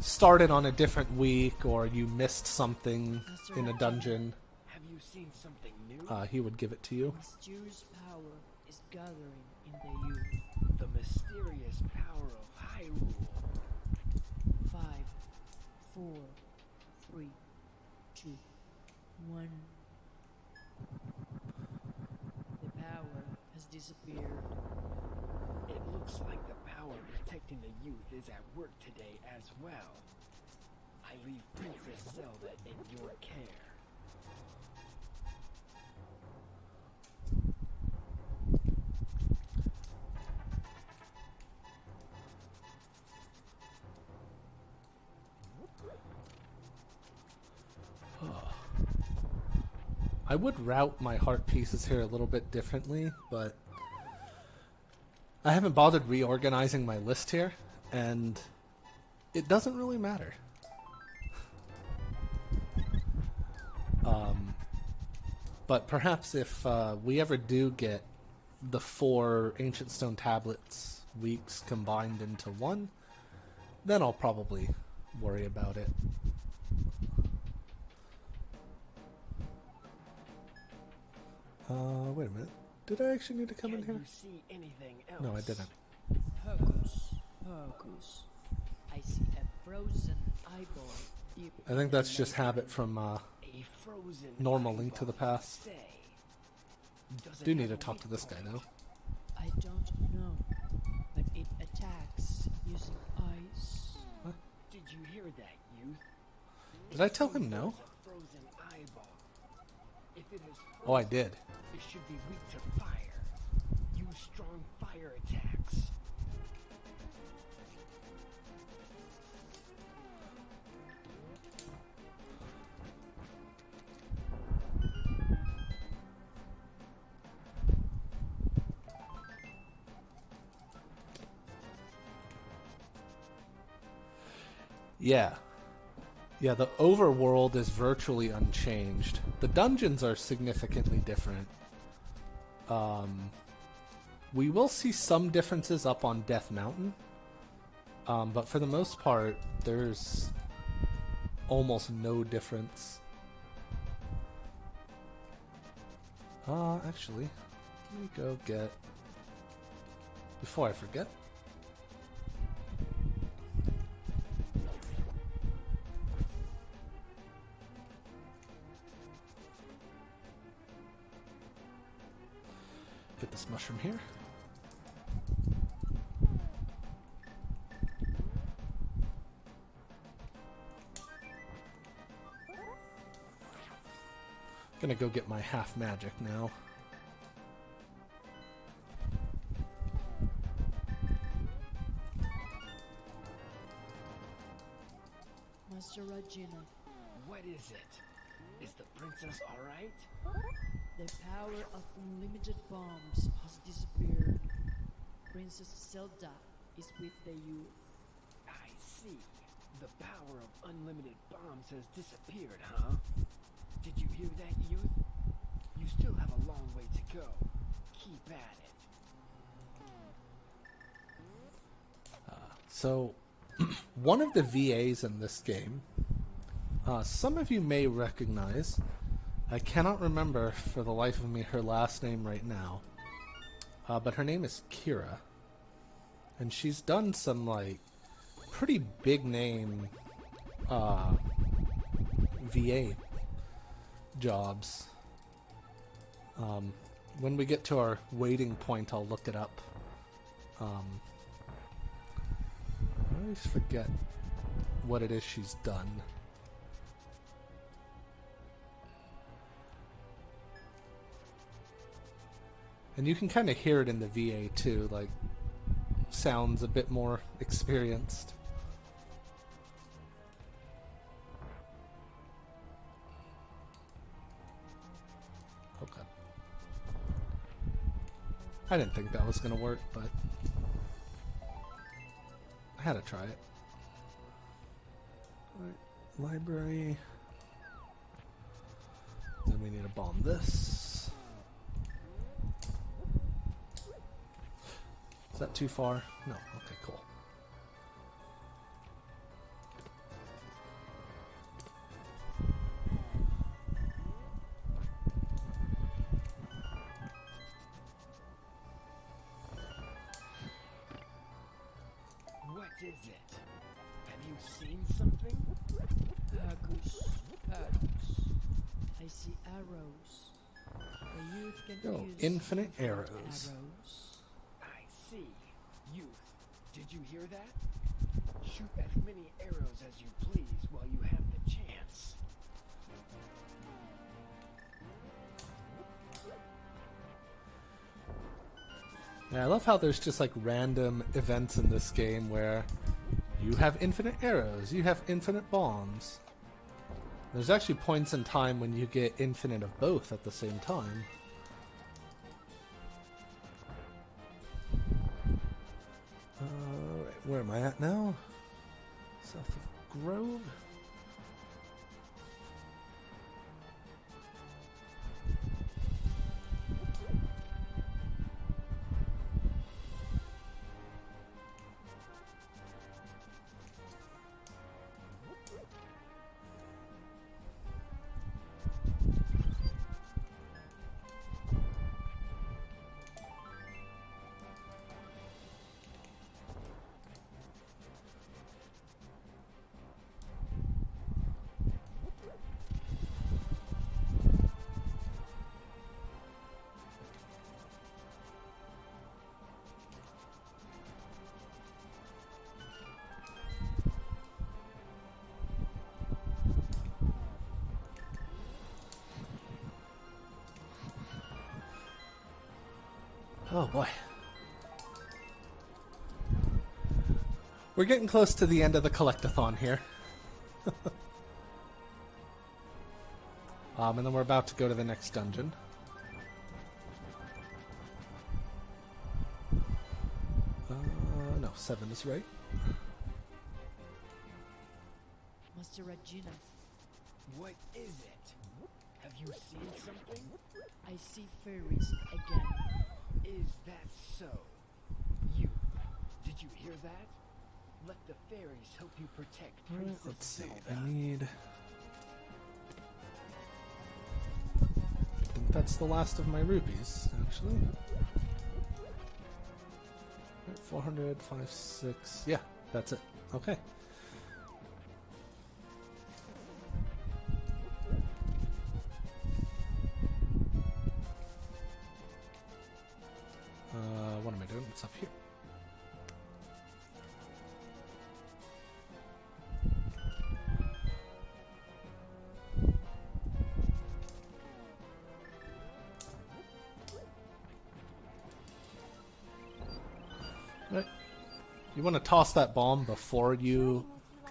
started on a different week or you missed something in a dungeon. Have you seen something new? He would give it to you. Mysterious power is gathering in the youth. The mysterious power of Hyrule. 5, 4, 3, 2, 1. The power has disappeared. It looks like the power protecting the youth is at work today as well. I leave Princess Zelda in your care. I would route my heart pieces here a little bit differently, but I haven't bothered reorganizing my list here, and it doesn't really matter. But perhaps if we ever do get the 4 Ancient Stone Tablets weeks combined into one, then I'll probably worry about it. Wait a minute. Did I actually need to come in here? Can you see anything else? No, I didn't. Hocus pocus. I see a frozen eyeball deep. I think that's just habit from A frozen normal Link to the eyeball, Past. say. Does it Do need have to a talk weak to this guy point? though. I don't know, but it attacks using ice. Did you hear that, youth? Did I tell him no? It's a frozen eyeball. If it is Oh, I did. it should be weak to fire. Use strong fire attacks. Yeah. Yeah, the overworld is virtually unchanged. The dungeons are significantly different. We will see some differences up on Death Mountain. But for the most part, there's almost no difference. Actually, let me go get... Before I forget... Get this mushroom here. Gonna go get my half magic now. Master Regina, What is it? Is the princess alright? the power of unlimited bombs has disappeared. Princess Zelda is with the youth. I see. The power of unlimited bombs has disappeared, huh? Did you hear that, youth? You still have a long way to go. Keep at it. So, one of the VAs in this game, some of you may recognize. I cannot remember for the life of me her last name right now. but her name is Kira. And she's done some, like, pretty big name VA jobs. When we get to our waiting point, I'll look it up. I always forget what it is she's done. And you can kind of hear it in the VA too, like, sounds a bit more experienced. Okay. I didn't think that was going to work, but I had to try it. Alright, library. Then we need to bomb this. Is that too far? No. Okay, cool. What is it? Have you seen something? Hagus, Hagus. I see arrows. The youth can Oh, use infinite arrows. arrows. I see. Youth, did you hear that? Shoot as many arrows as you please while you have the chance. Yeah, I love how there's just like random events in this game where you have infinite arrows, you have infinite bombs. There's actually points in time when you get infinite of both at the same time. Alright, where am I at now? South of Grove. Oh boy. We're getting close to the end of the collectathon here. And then we're about to go to the next dungeon. No, 7 is right. Master Regina, What is it? Have you seen something? I see fairies again. Is that so? You, did you hear that? Let the fairies help you protect Alright, Princess let's see. Zelda. I need... I think that's the last of my rupees, actually. Right, 400, 5, 6... Yeah, that's it. Okay. What am I doing? What's up here? Right. You want to toss that bomb before you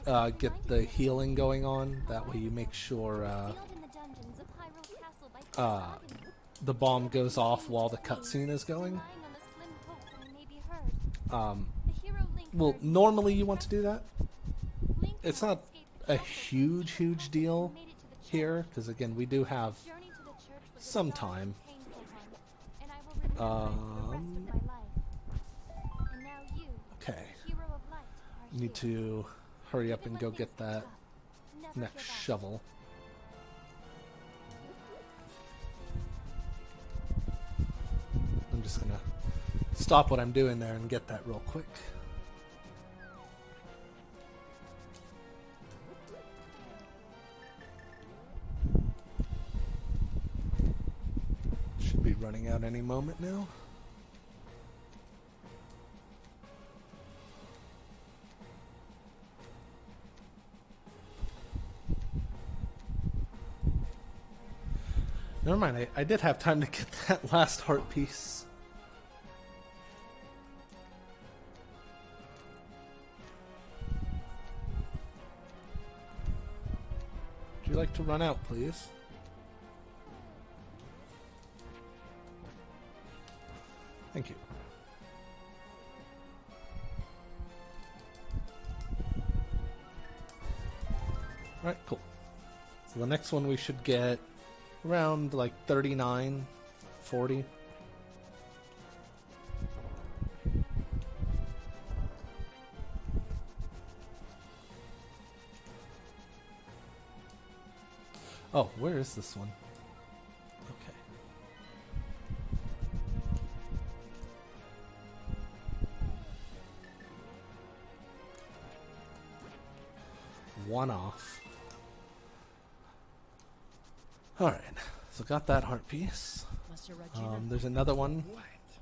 get the healing going on. That way you make sure the bomb goes off while the cutscene is going. Well, normally you want to do that. It's not a huge deal here, because again, we do have some time. Okay. Need to hurry up and go get that next shovel. I'm just gonna stop what I'm doing there and get that real quick. Should be running out any moment now. Never mind, I did have time to get that last heart piece. Would you like to run out, please? Thank you. Alright, cool. So the next one we should get around like 39, 40. Oh, where is this one? Okay. One off. Alright, so got that heart piece. Master Regina, There's another one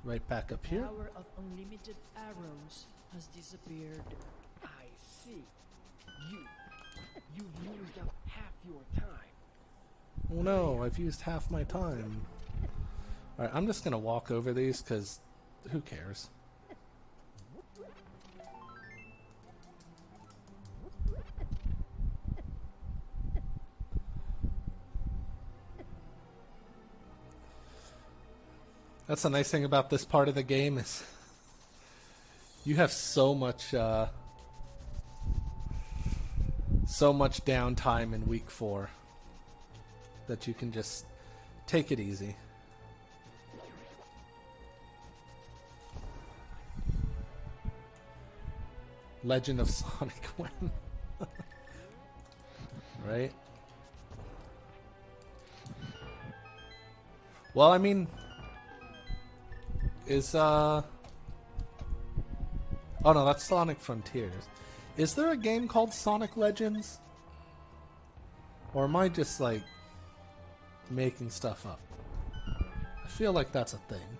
right back up here. power of unlimited arrows has disappeared. I see. You've used up half your time. Oh no, I've used half my time. Alright, I'm just gonna walk over these because who cares? That's the nice thing about this part of the game is you have so much downtime in week 4 that you can just take it easy. Legend of Sonic when? Right? Well, I mean, is oh no, that's Sonic Frontiers. Is there a game called Sonic Legends? Or am I just like making stuff up? I feel like that's a thing.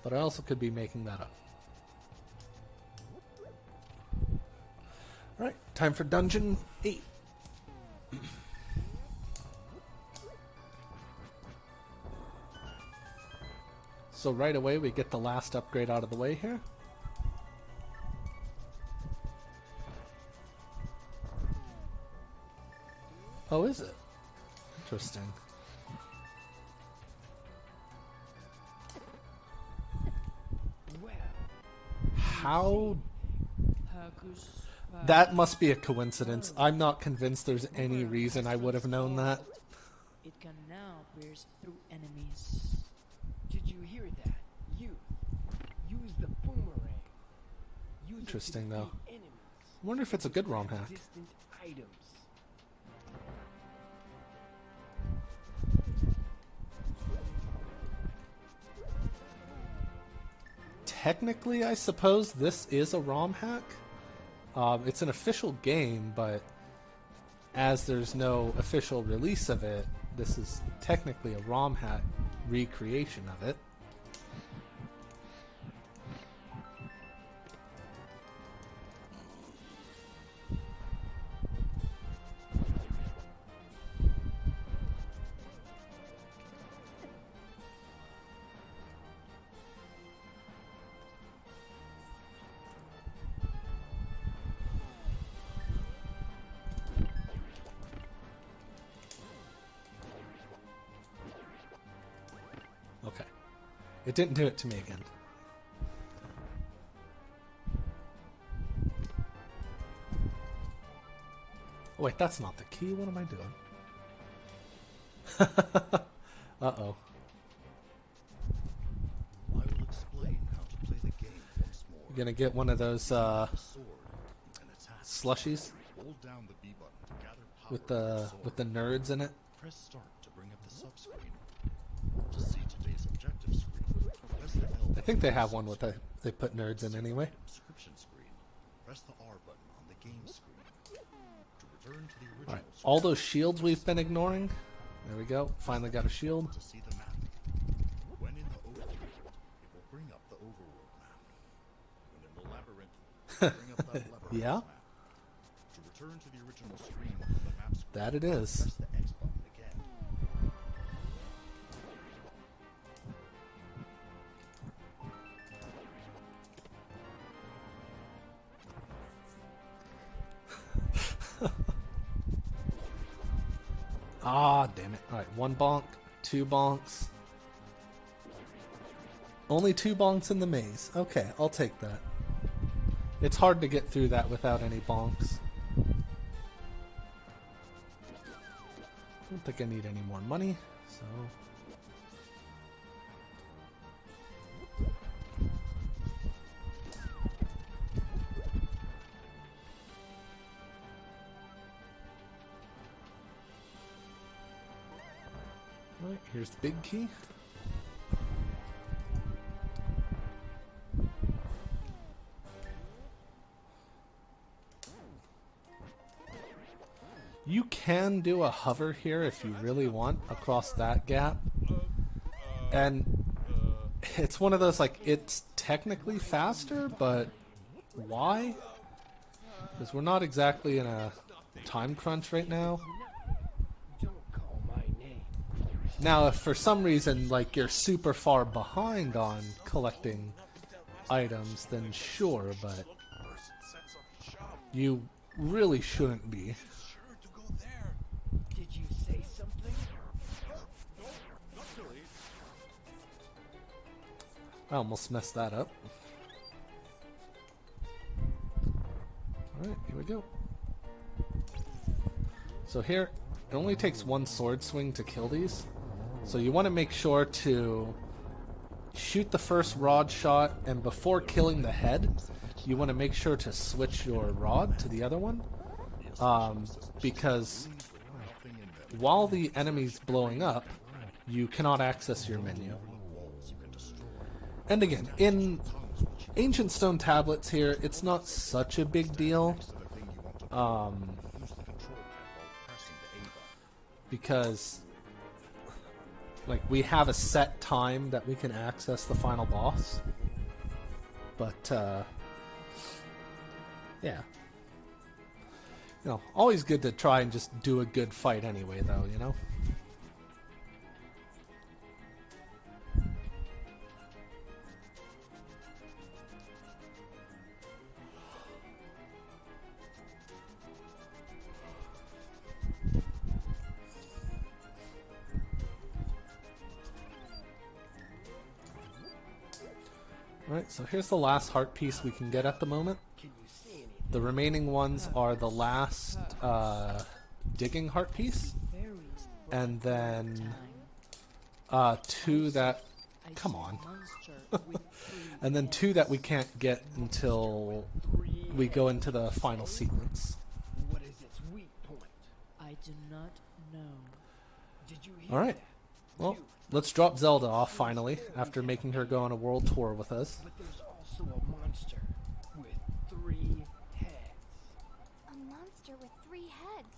But I also could be making that up. Alright, time for Dungeon 8. So right away we get the last upgrade out of the way here. Oh, is it? Interesting. Well, How? Hakus, That must be a coincidence. I'm not convinced there's any reason I would have known that. it can now pierce through enemies. did you hear that? Use the boomerang. Use Interesting, it to though. defeat enemies. I wonder if it's a good ROM hack. Distant items. Technically, I suppose this is a ROM hack. It's an official game, but as there's no official release of it, this is technically a ROM hack recreation of it. Okay. It didn't do it to me again. Oh, wait, that's not the key. What am I doing? Uh-oh. I will explain how to play the game once more. You're gonna get one of those A sword and attack. slushies Hold down the B button to gather power with from the sword. nerds in it. Press start to bring up the sub-screen. To see today's objective screen, press the L I think they have one with they put nerds in anyway. description screen. Press the R button on the game screen. To return to the original Alright, all those shields we've been ignoring. There we go. Finally got a shield. to see the map. When in the overworld, it will bring up the overworld map. When in the labyrinth, it will bring up that labyrinth Yeah. map. To return to the original screen on the map screen, That it is. press the X button again. Ah, damn it. Alright, 1 bonk, 2 bonks. Only 2 bonks in the maze. Okay, I'll take that. It's hard to get through that without any bonks. Don't think I need any more money, so... Right, here's the big key. You can do a hover here if you really want across that gap. And it's one of those, like, it's technically faster, but why? Because we're not exactly in a time crunch right now. Don't call my name. Now, if for some reason, like, you're super far behind on collecting items, then sure, but you really shouldn't be. Sure to go there. Did you say something? No, not really. I almost messed that up. Alright, here we go. So here, it only takes 1 sword swing to kill these. So you want to make sure to shoot the first rod shot, and before killing the head, you want to make sure to switch your rod to the other one. Because while the enemy's blowing up, you cannot access your menu. And again, in Ancient Stone Tablets here, it's not such a big deal. Because, like, we have a set time that we can access the final boss. But, yeah. You know, always good to try and just do a good fight anyway, though, you know? Alright, so here's the last heart piece we can get at the moment. Can you see anything? The remaining ones are the last digging heart piece, and then 2 that... Come on. And then 2 that we can't get until we go into the final sequence. What is its weak point? I do not know. Did you hear Alright, that? well, let's drop Zelda off finally, after making her go on a world tour with us. But there's also a monster with 3 heads. A monster with 3 heads.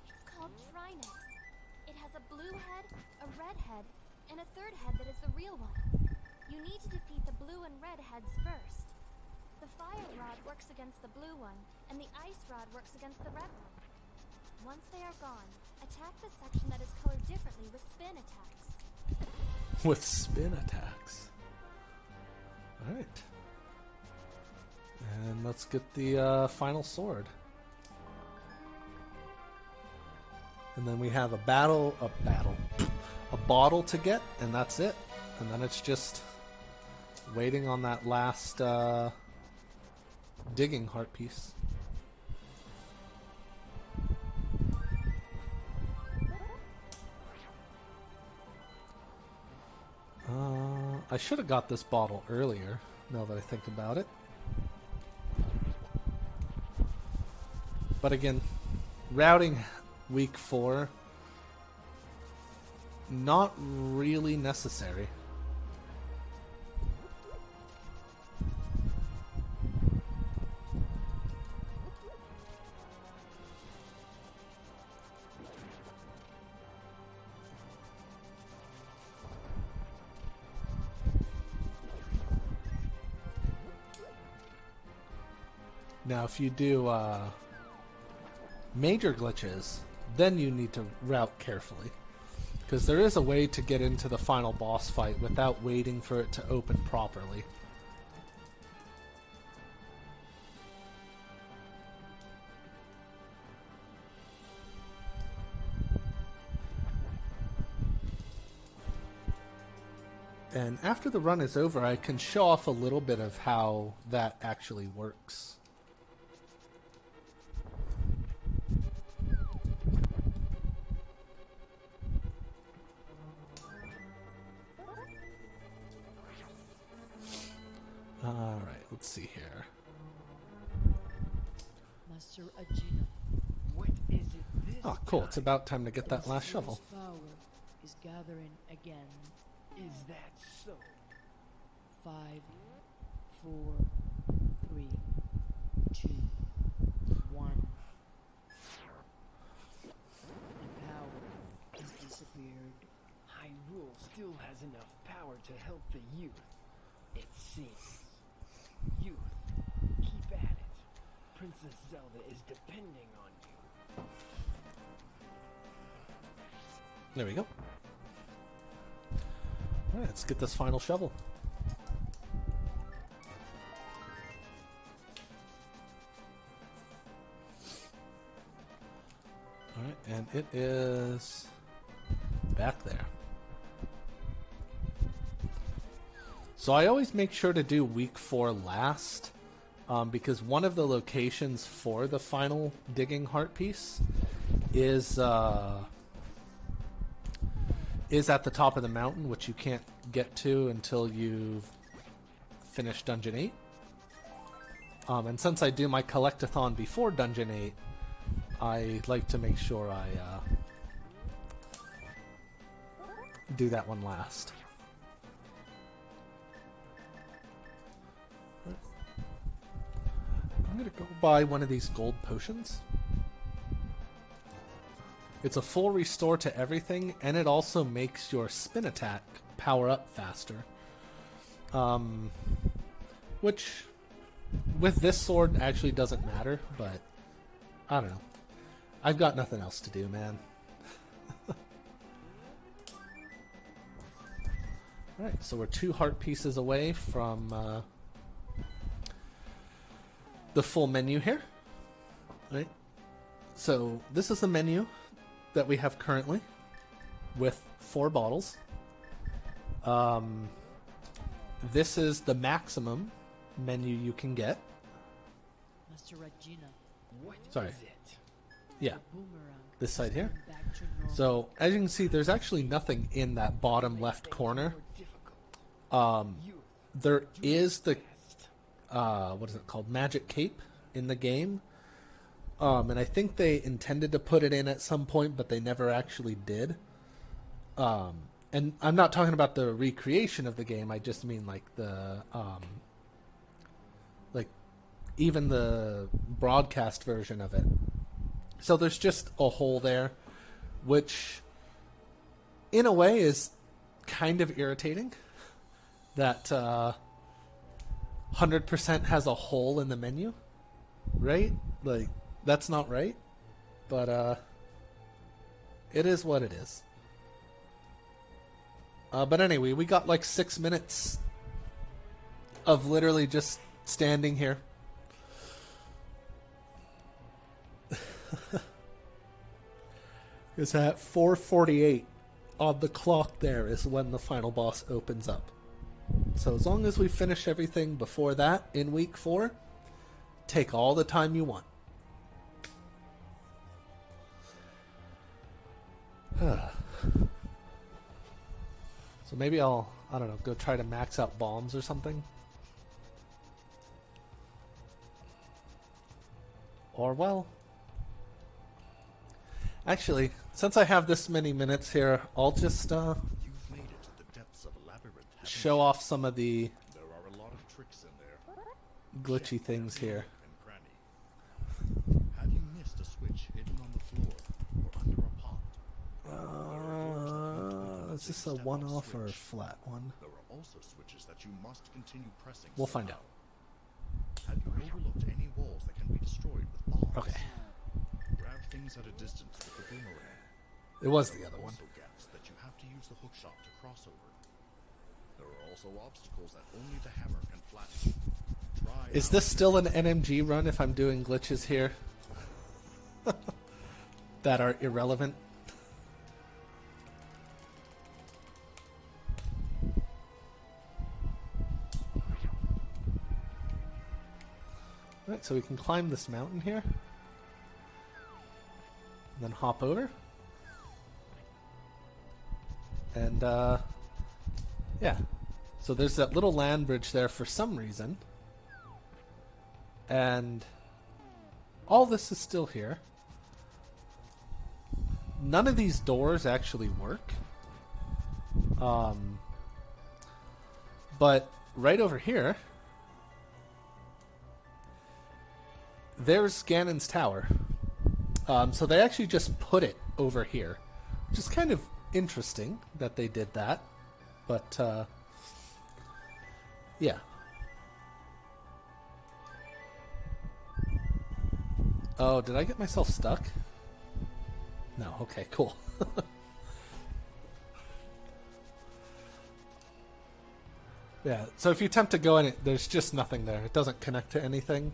It's called Trinus. It has a blue head, a red head, and a 3rd head that is the real one. You need to defeat the blue and red heads first. The fire rod works against the blue one, and the ice rod works against the red one. Once they are gone, attack the section that is colored differently with spin attacks. With spin attacks. Alright. And let's get the final sword. And then we have a bottle to get, and that's it. And then it's just waiting on that last digging heart piece. I should have got this bottle earlier, now that I think about it. But again, routing week 4 not really necessary. Now, if you do major glitches, then you need to route carefully. Because there is a way to get into the final boss fight without waiting for it to open properly. And after the run is over, I can show off a little bit of how that actually works. Alright, let's see here. Master Agena. What is it this Oh, cool. time? It's about time to get that last shovel. Power is gathering again. Is that so? 5, 4, 3, 2, 1. The power has disappeared. Hyrule still has enough power to help the youth. It seems. Youth, keep at it. Princess Zelda is depending on you. There we go. Alright, let's get this final shovel. Alright, and it is back there. So I always make sure to do week 4 last, because one of the locations for the final digging heart piece is at the top of the mountain, which you can't get to until you've finished Dungeon 8. And since I do my collectathon before Dungeon 8, I like to make sure I do that one last. I'm going to go buy one of these gold potions. It's a full restore to everything, and it also makes your spin attack power up faster. Which, with this sword, actually doesn't matter, but I don't know. I've got nothing else to do, man. Alright, so we're 2 heart pieces away from the full menu here. Right? So this is the menu that we have currently with 4 bottles. This is the maximum menu you can get. Master Agena. What Sorry. is it? Yeah, The boomerang this side here. turned back to normal. So as you can see, there's actually nothing in that bottom left corner. More difficult. Youth, There is the best. what is it called? Magic Cape in the game. And I think they intended to put it in at some point, but they never actually did. And I'm not talking about the recreation of the game. I just mean like the like even the broadcast version of it. So there's just a hole there, which in a way is kind of irritating. That 100% has a hole in the menu, right? Like, that's not right, but it is what it is. But anyway, we got like 6 minutes of literally just standing here. It's at 4:48 on the clock. There is when the final boss opens up. So as long as we finish everything before that in week 4, take all the time you want. So maybe I don't know, go try to max out bombs or something. Or, well, Actually, since I have this many minutes here, I'll just You've made it to the depths of a labyrinth. haven't show you? off some of the There are a lot of tricks in there. glitchy Check things every here. nook and cranny. Have you missed a switch hidden on the floor or under a pot? Is this a one-off or a flat one? There are also switches that you must continue pressing. We'll find out. Have you overlooked any walls that can be destroyed with bombs? Okay. Grab things at a distance with the boomerang. It was the There other are one. also gaps that you have to use the hookshot to cross over. There are also obstacles that only the hammer can flatten. Try Is out this still an NMG run if I'm doing glitches here? That are irrelevant? Alright, so we can climb this mountain here. And then hop over. And, yeah. So there's that little land bridge there for some reason. And all this is still here. None of these doors actually work. But right over here, there's Ganon's tower. So they actually just put it over here, which is kind of interesting that they did that. But, yeah. Oh, did I get myself stuck? No, okay, cool. Yeah, so if you attempt to go in it, there's just nothing there. It doesn't connect to anything.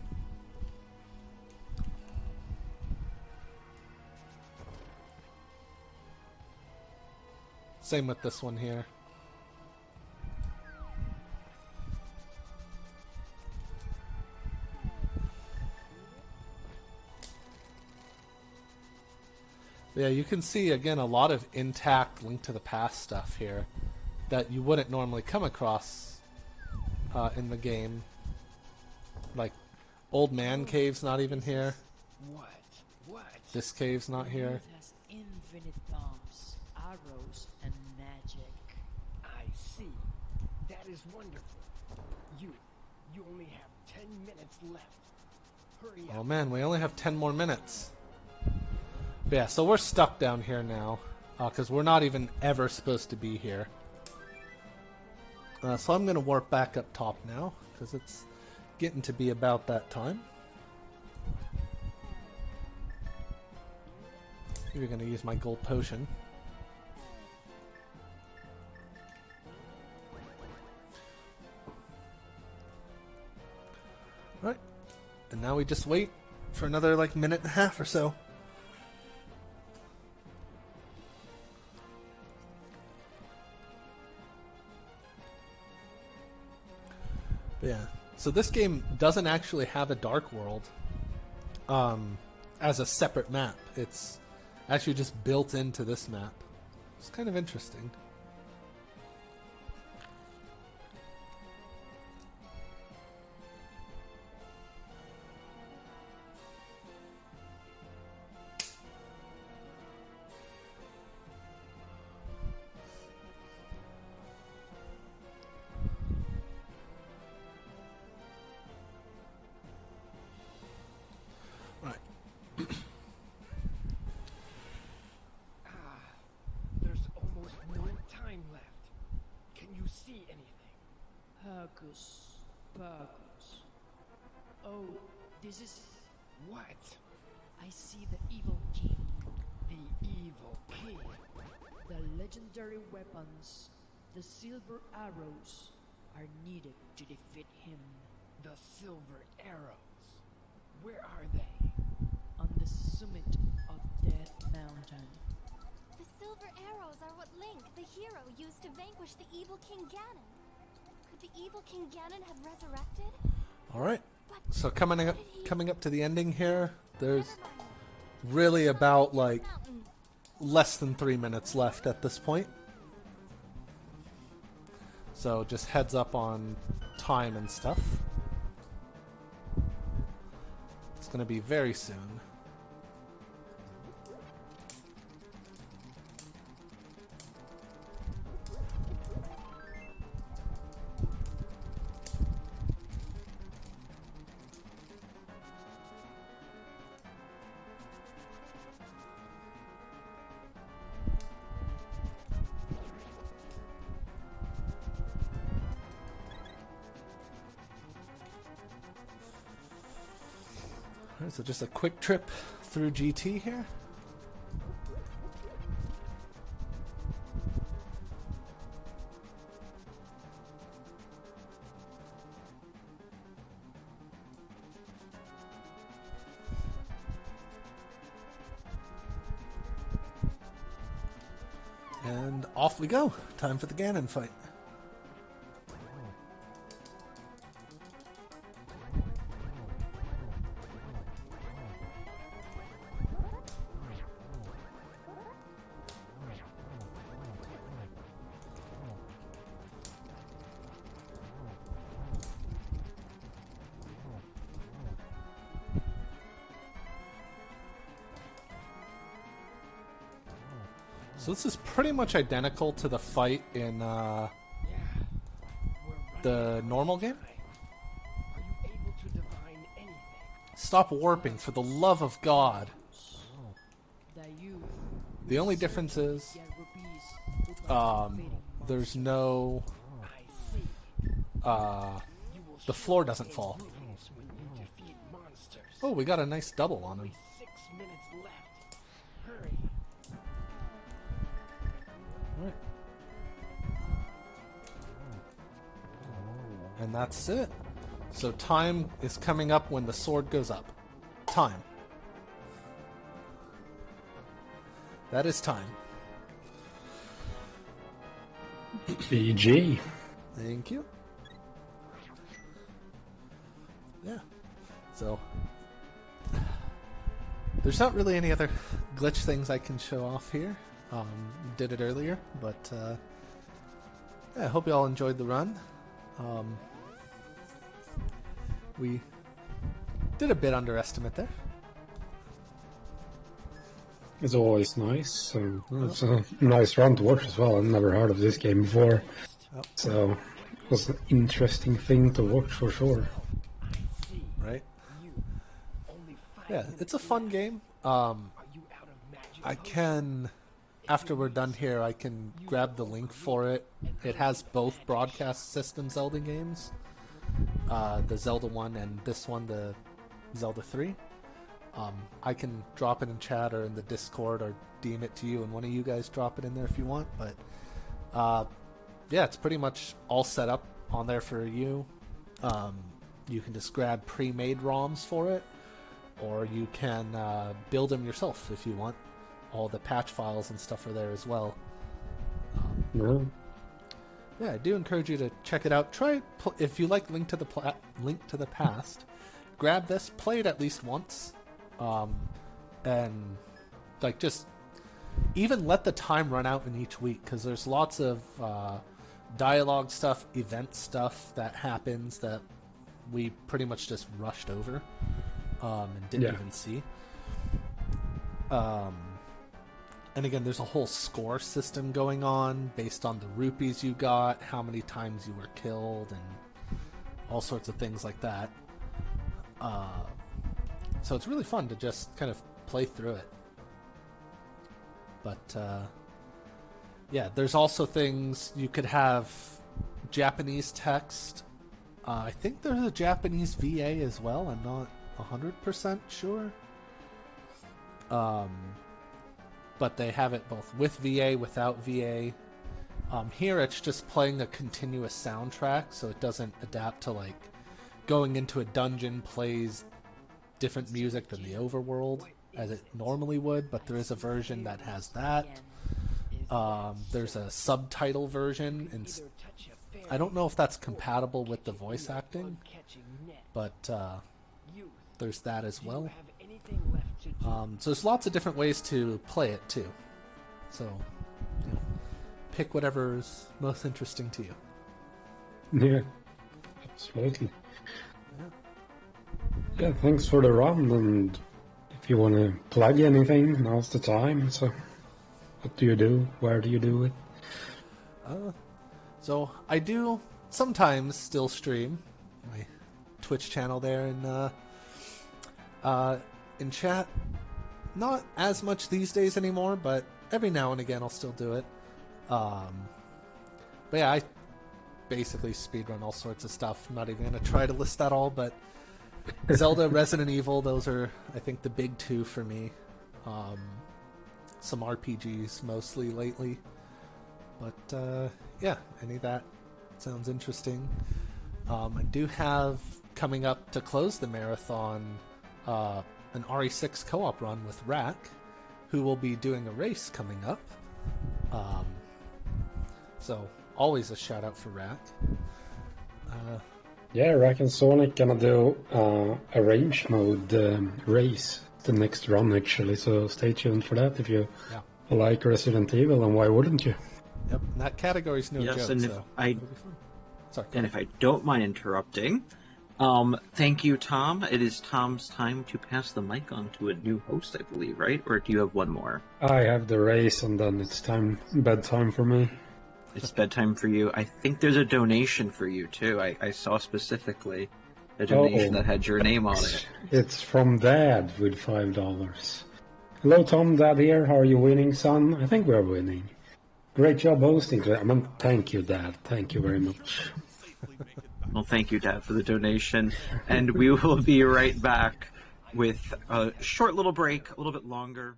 Same with this one here. Yeah, you can see, again, a lot of intact Link to the Past stuff here that you wouldn't normally come across in the game. Like, Old Man Cave's not even here. What? What? This cave's not here. It has infinite bombs, arrows, and magic. I see. That is wonderful. You only have 10 minutes left. Hurry up. Oh man, we only have 10 more minutes. But yeah, so we're stuck down here now, because we're not even ever supposed to be here. So I'm going to warp back up top now, because it's getting to be about that time. You're going to use my gold potion. Alright, and now we just wait for another like minute and a half or so. Yeah, so this game doesn't actually have a dark world as a separate map. It's actually just built into this map. It's kind of interesting. There's almost no time left. Can you see anything? Hocus pocus. Oh, this is... What? I see the evil king. The evil king. The legendary weapons, the silver arrows, are needed to defeat him. The silver arrows. Where are they? On the summit of Death Mountain. The silver arrows are what Link, the hero, used to vanquish the evil King Ganon. Could the evil King Ganon have resurrected? Alright, But so coming up to the ending here, there's never mind. really about like Mountain. less than 3 minutes left at this point. So just heads up on time and stuff. It's going to be very soon. Alright, so just a quick trip through GT here. And off we go. Time for the Ganon fight. So this is pretty much identical to the fight in the normal game. Are you able to divine anything? Stop warping, for the love of God. That you The only difference is get rupees without fading. there's no I see. the floor doesn't fall. Rupees when you defeat monsters. Oh, we got a nice double on him. 6 minutes left. Hurry. Alright. And that's it. So time is coming up when the sword goes up. Time. That is time. BG. Thank you. Yeah. So there's not really any other glitch things I can show off here. Did it earlier, but yeah, I hope you all enjoyed the run. We did a bit underestimate there. It's always nice. So it's a nice run to watch as well. I've never heard of this game before. Yep. So it was an interesting thing to watch for sure. Right? Only 5 Yeah, it's a fun game. Are you out of magic? I can, after we're done here, I can grab the link for it. It has both broadcast system Zelda games. The Zelda 1 and this one, the Zelda 3. I can drop it in chat or in the Discord or DM it to you, and one of you guys drop it in there if you want. But yeah, it's pretty much all set up on there for you. You can just grab pre-made ROMs for it, or you can build them yourself if you want. All the patch files and stuff are there as well. No. Yeah, I do encourage you to check it out. Try if you like Link to the Past. Grab this, play it at least once, and like just even let the time run out in each week, because there's lots of dialogue stuff, event stuff that happens that we pretty much just rushed over and didn't even see. And again, there's a whole score system going on based on the rupees you got, how many times you were killed, and all sorts of things like that. So it's really fun to just kind of play through it. But yeah, there's also things you could have Japanese text. I think there's a Japanese VA as well. I'm not 100% sure. But they have it both with VA, without VA. Here it's just playing a continuous soundtrack, so it doesn't adapt to like going into a dungeon plays different music than the overworld as it normally would, but there is a version that has that. There's a subtitle version, and I don't know if that's compatible with the voice acting, but there's that as well. So there's lots of different ways to play it too. So, you know, pick whatever's most interesting to you. Yeah, absolutely. Yeah, thanks for the run, and if you want to plug anything, now's the time. So, what do you do? Where do you do it? So I do sometimes still stream my Twitch channel there in chat. Not as much these days anymore, but every now and again I'll still do it. But yeah, I basically speedrun all sorts of stuff. I'm not even going to try to list that all, but Zelda, Resident Evil, those are, I think, the big two for me. Some RPGs mostly lately. But, yeah, any of that sounds interesting. I do have, coming up to close the marathon, an RE6 co-op run with Rack, who will be doing a race coming up. So, always a shout-out for Rack. Yeah, Rack and Sonic gonna do a range mode race the next run actually, so stay tuned for that if you like Resident Evil, and why wouldn't you? Yep, and that category's no Yes, joke, and if so I it'll be fun. Sorry, go and ahead. if I don't mind interrupting, thank you, Tom. It is Tom's time to pass the mic on to a new host, I believe, right? Or do you have one more? I have the race, and then it's bedtime for me. It's bedtime for you. I think there's a donation for you, too. I saw specifically a donation that had your name on it. It's from Dad with $5. Hello, Tom, Dad here. How are you winning, son? I think we're winning. Great job hosting. Thank you, Dad. Thank you very much. Well, thank you, Dad, for the donation. And we will be right back with a short little break, a little bit longer.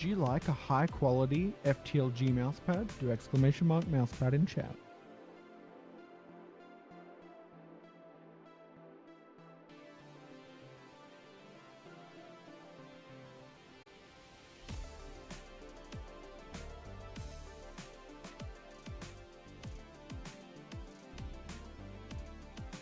Would you like a high quality FTLG mousepad? Do !mousepad in chat.